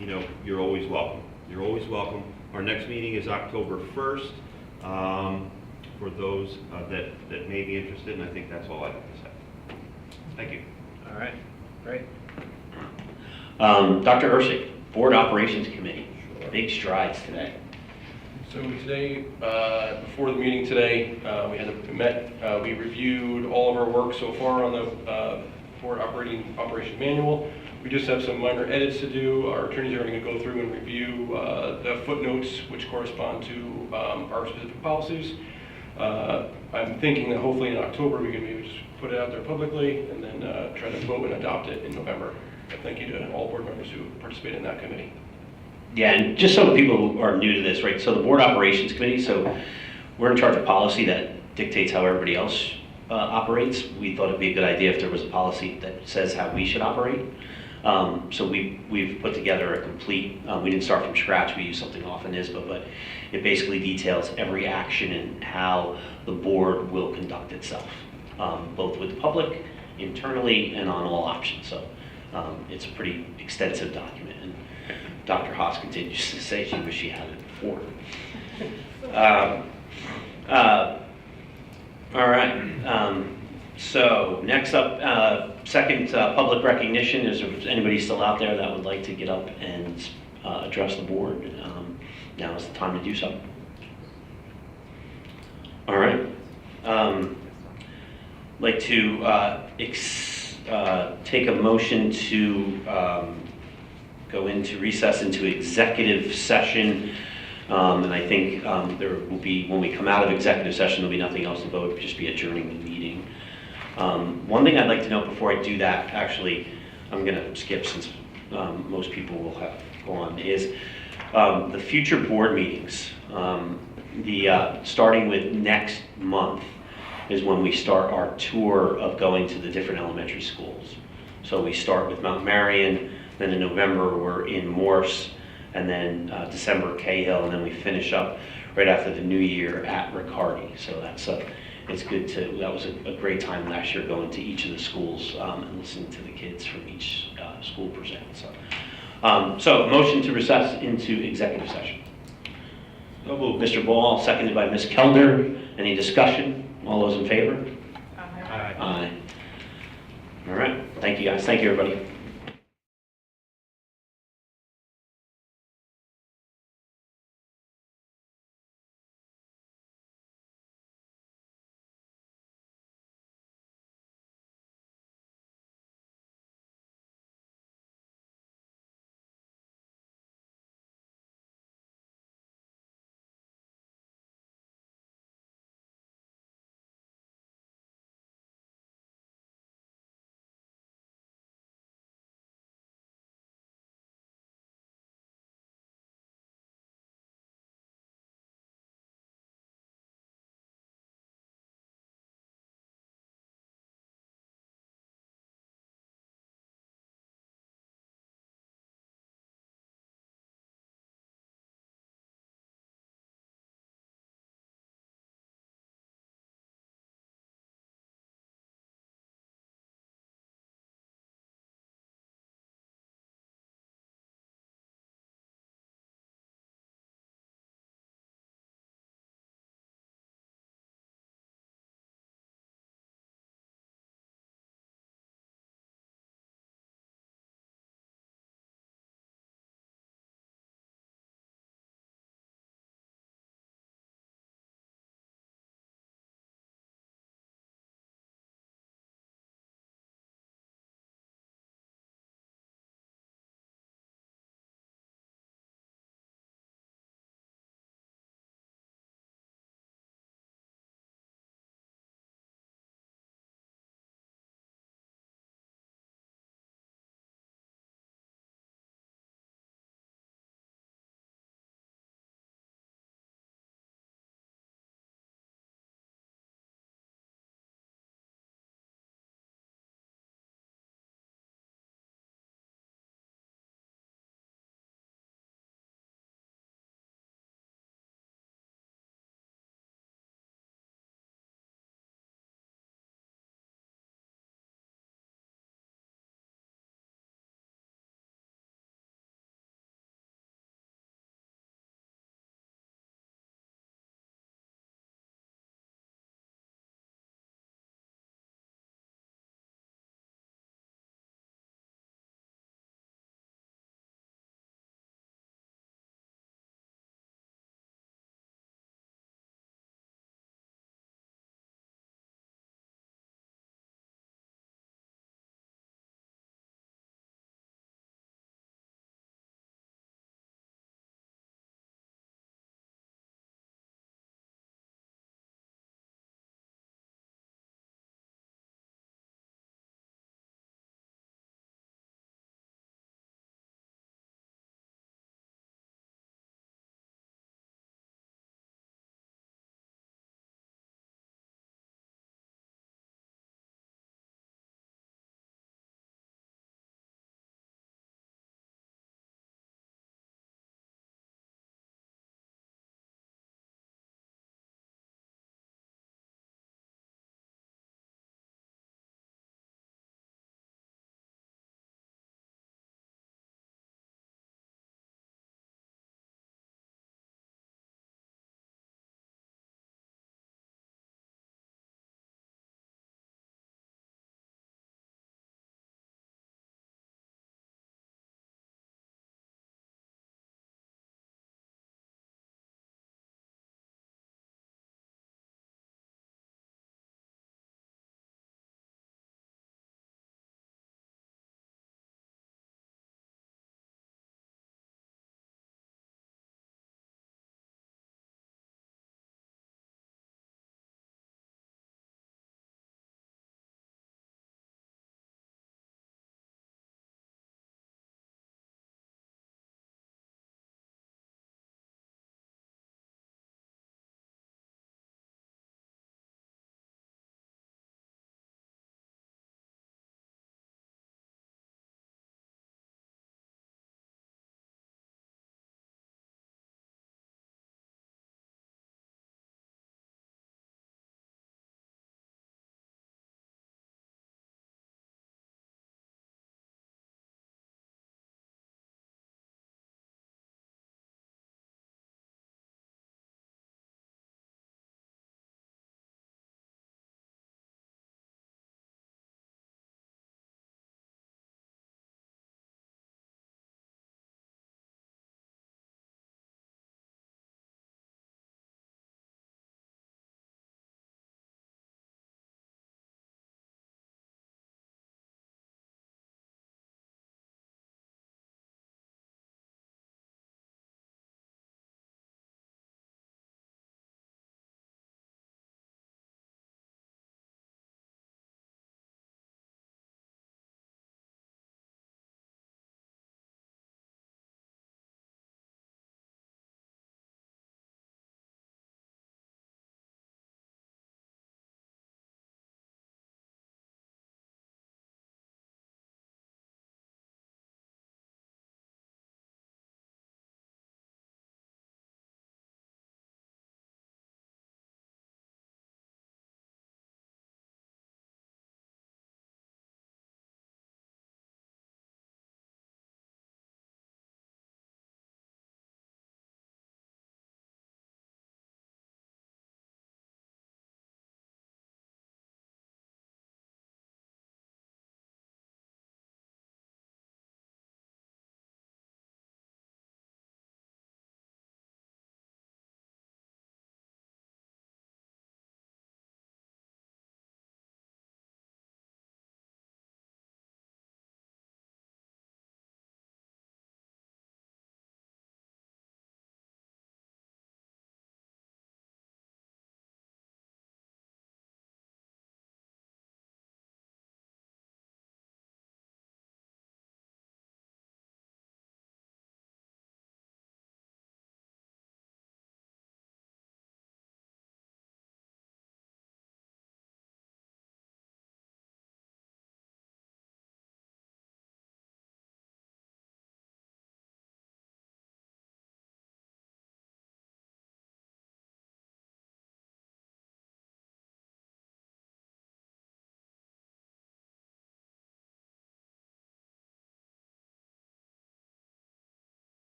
You're always welcome. You're always welcome. Our next meeting is October 1st. For those that may be interested, and I think that's all I have to say. Thank you. All right, great. Dr. Ursig, Board Operations Committee, big strides today. So today, before the meeting today, we reviewed all of our work so far on the board operation manual. We just have some minor edits to do. Our attorneys are going to go through and review the footnotes which correspond to our specific policies. I'm thinking that hopefully in October we can maybe just put it out there publicly and then try to vote and adopt it in November. Thank you to all board members who participate in that committee. Yeah, and just so people who are new to this, right? So the Board Operations Committee, so we're in charge of policy that dictates how everybody else operates. We thought it'd be a good idea if there was a policy that says how we should operate. So we've put together a complete, we didn't start from scratch, we used something off in ISBA, but it basically details every action and how the board will conduct itself, both with the public, internally, and on all options. So it's a pretty extensive document, and Dr. Haas continues to say she wished she had it before. All right. So next up, second public recognition. Is there anybody still out there that would like to get up and address the board? Now is the time to do so. All right. Like to take a motion to go into recess into executive session. And I think there will be, when we come out of executive session, there'll be nothing else to vote, it'll just be adjourning the meeting. One thing I'd like to note before I do that, actually, I'm going to skip since most people will have gone, is the future board meetings. Starting with next month is when we start our tour of going to the different elementary schools. So we start with Mount Marion, then in November we're in Morse, and then December Cahill, and then we finish up right after the new year at Riccardi. So it's good to, that was a great time last year going to each of the schools and listening to the kids from each school present. So motion to recess into executive session. Mr. Ball, seconded by Ms. Kelder. Any discussion? All those in favor? Aye. Aye. All right. Thank you, guys. Thank you, everybody.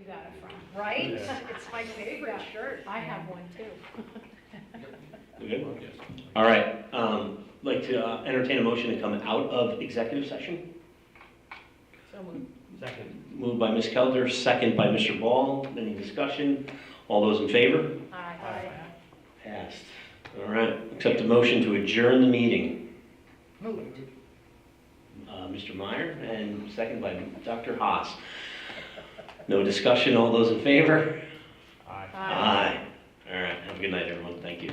got it from. Right? Yeah. It's my favorite shirt. I have one too. We good? Yes. All right, like to entertain a motion to come out of executive session. So moved. Second. Moved by Ms. Kelder, second by Mr. Ball. Any discussion? All those in favor? Aye. Passed. All right, accept a motion to adjourn the meeting. Moved. Mr. Meyer, and second by Dr. Haas. No discussion, all those in favor? Aye. Aye. All right, have a good night, everyone. Thank you.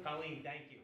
Colleen, thank you.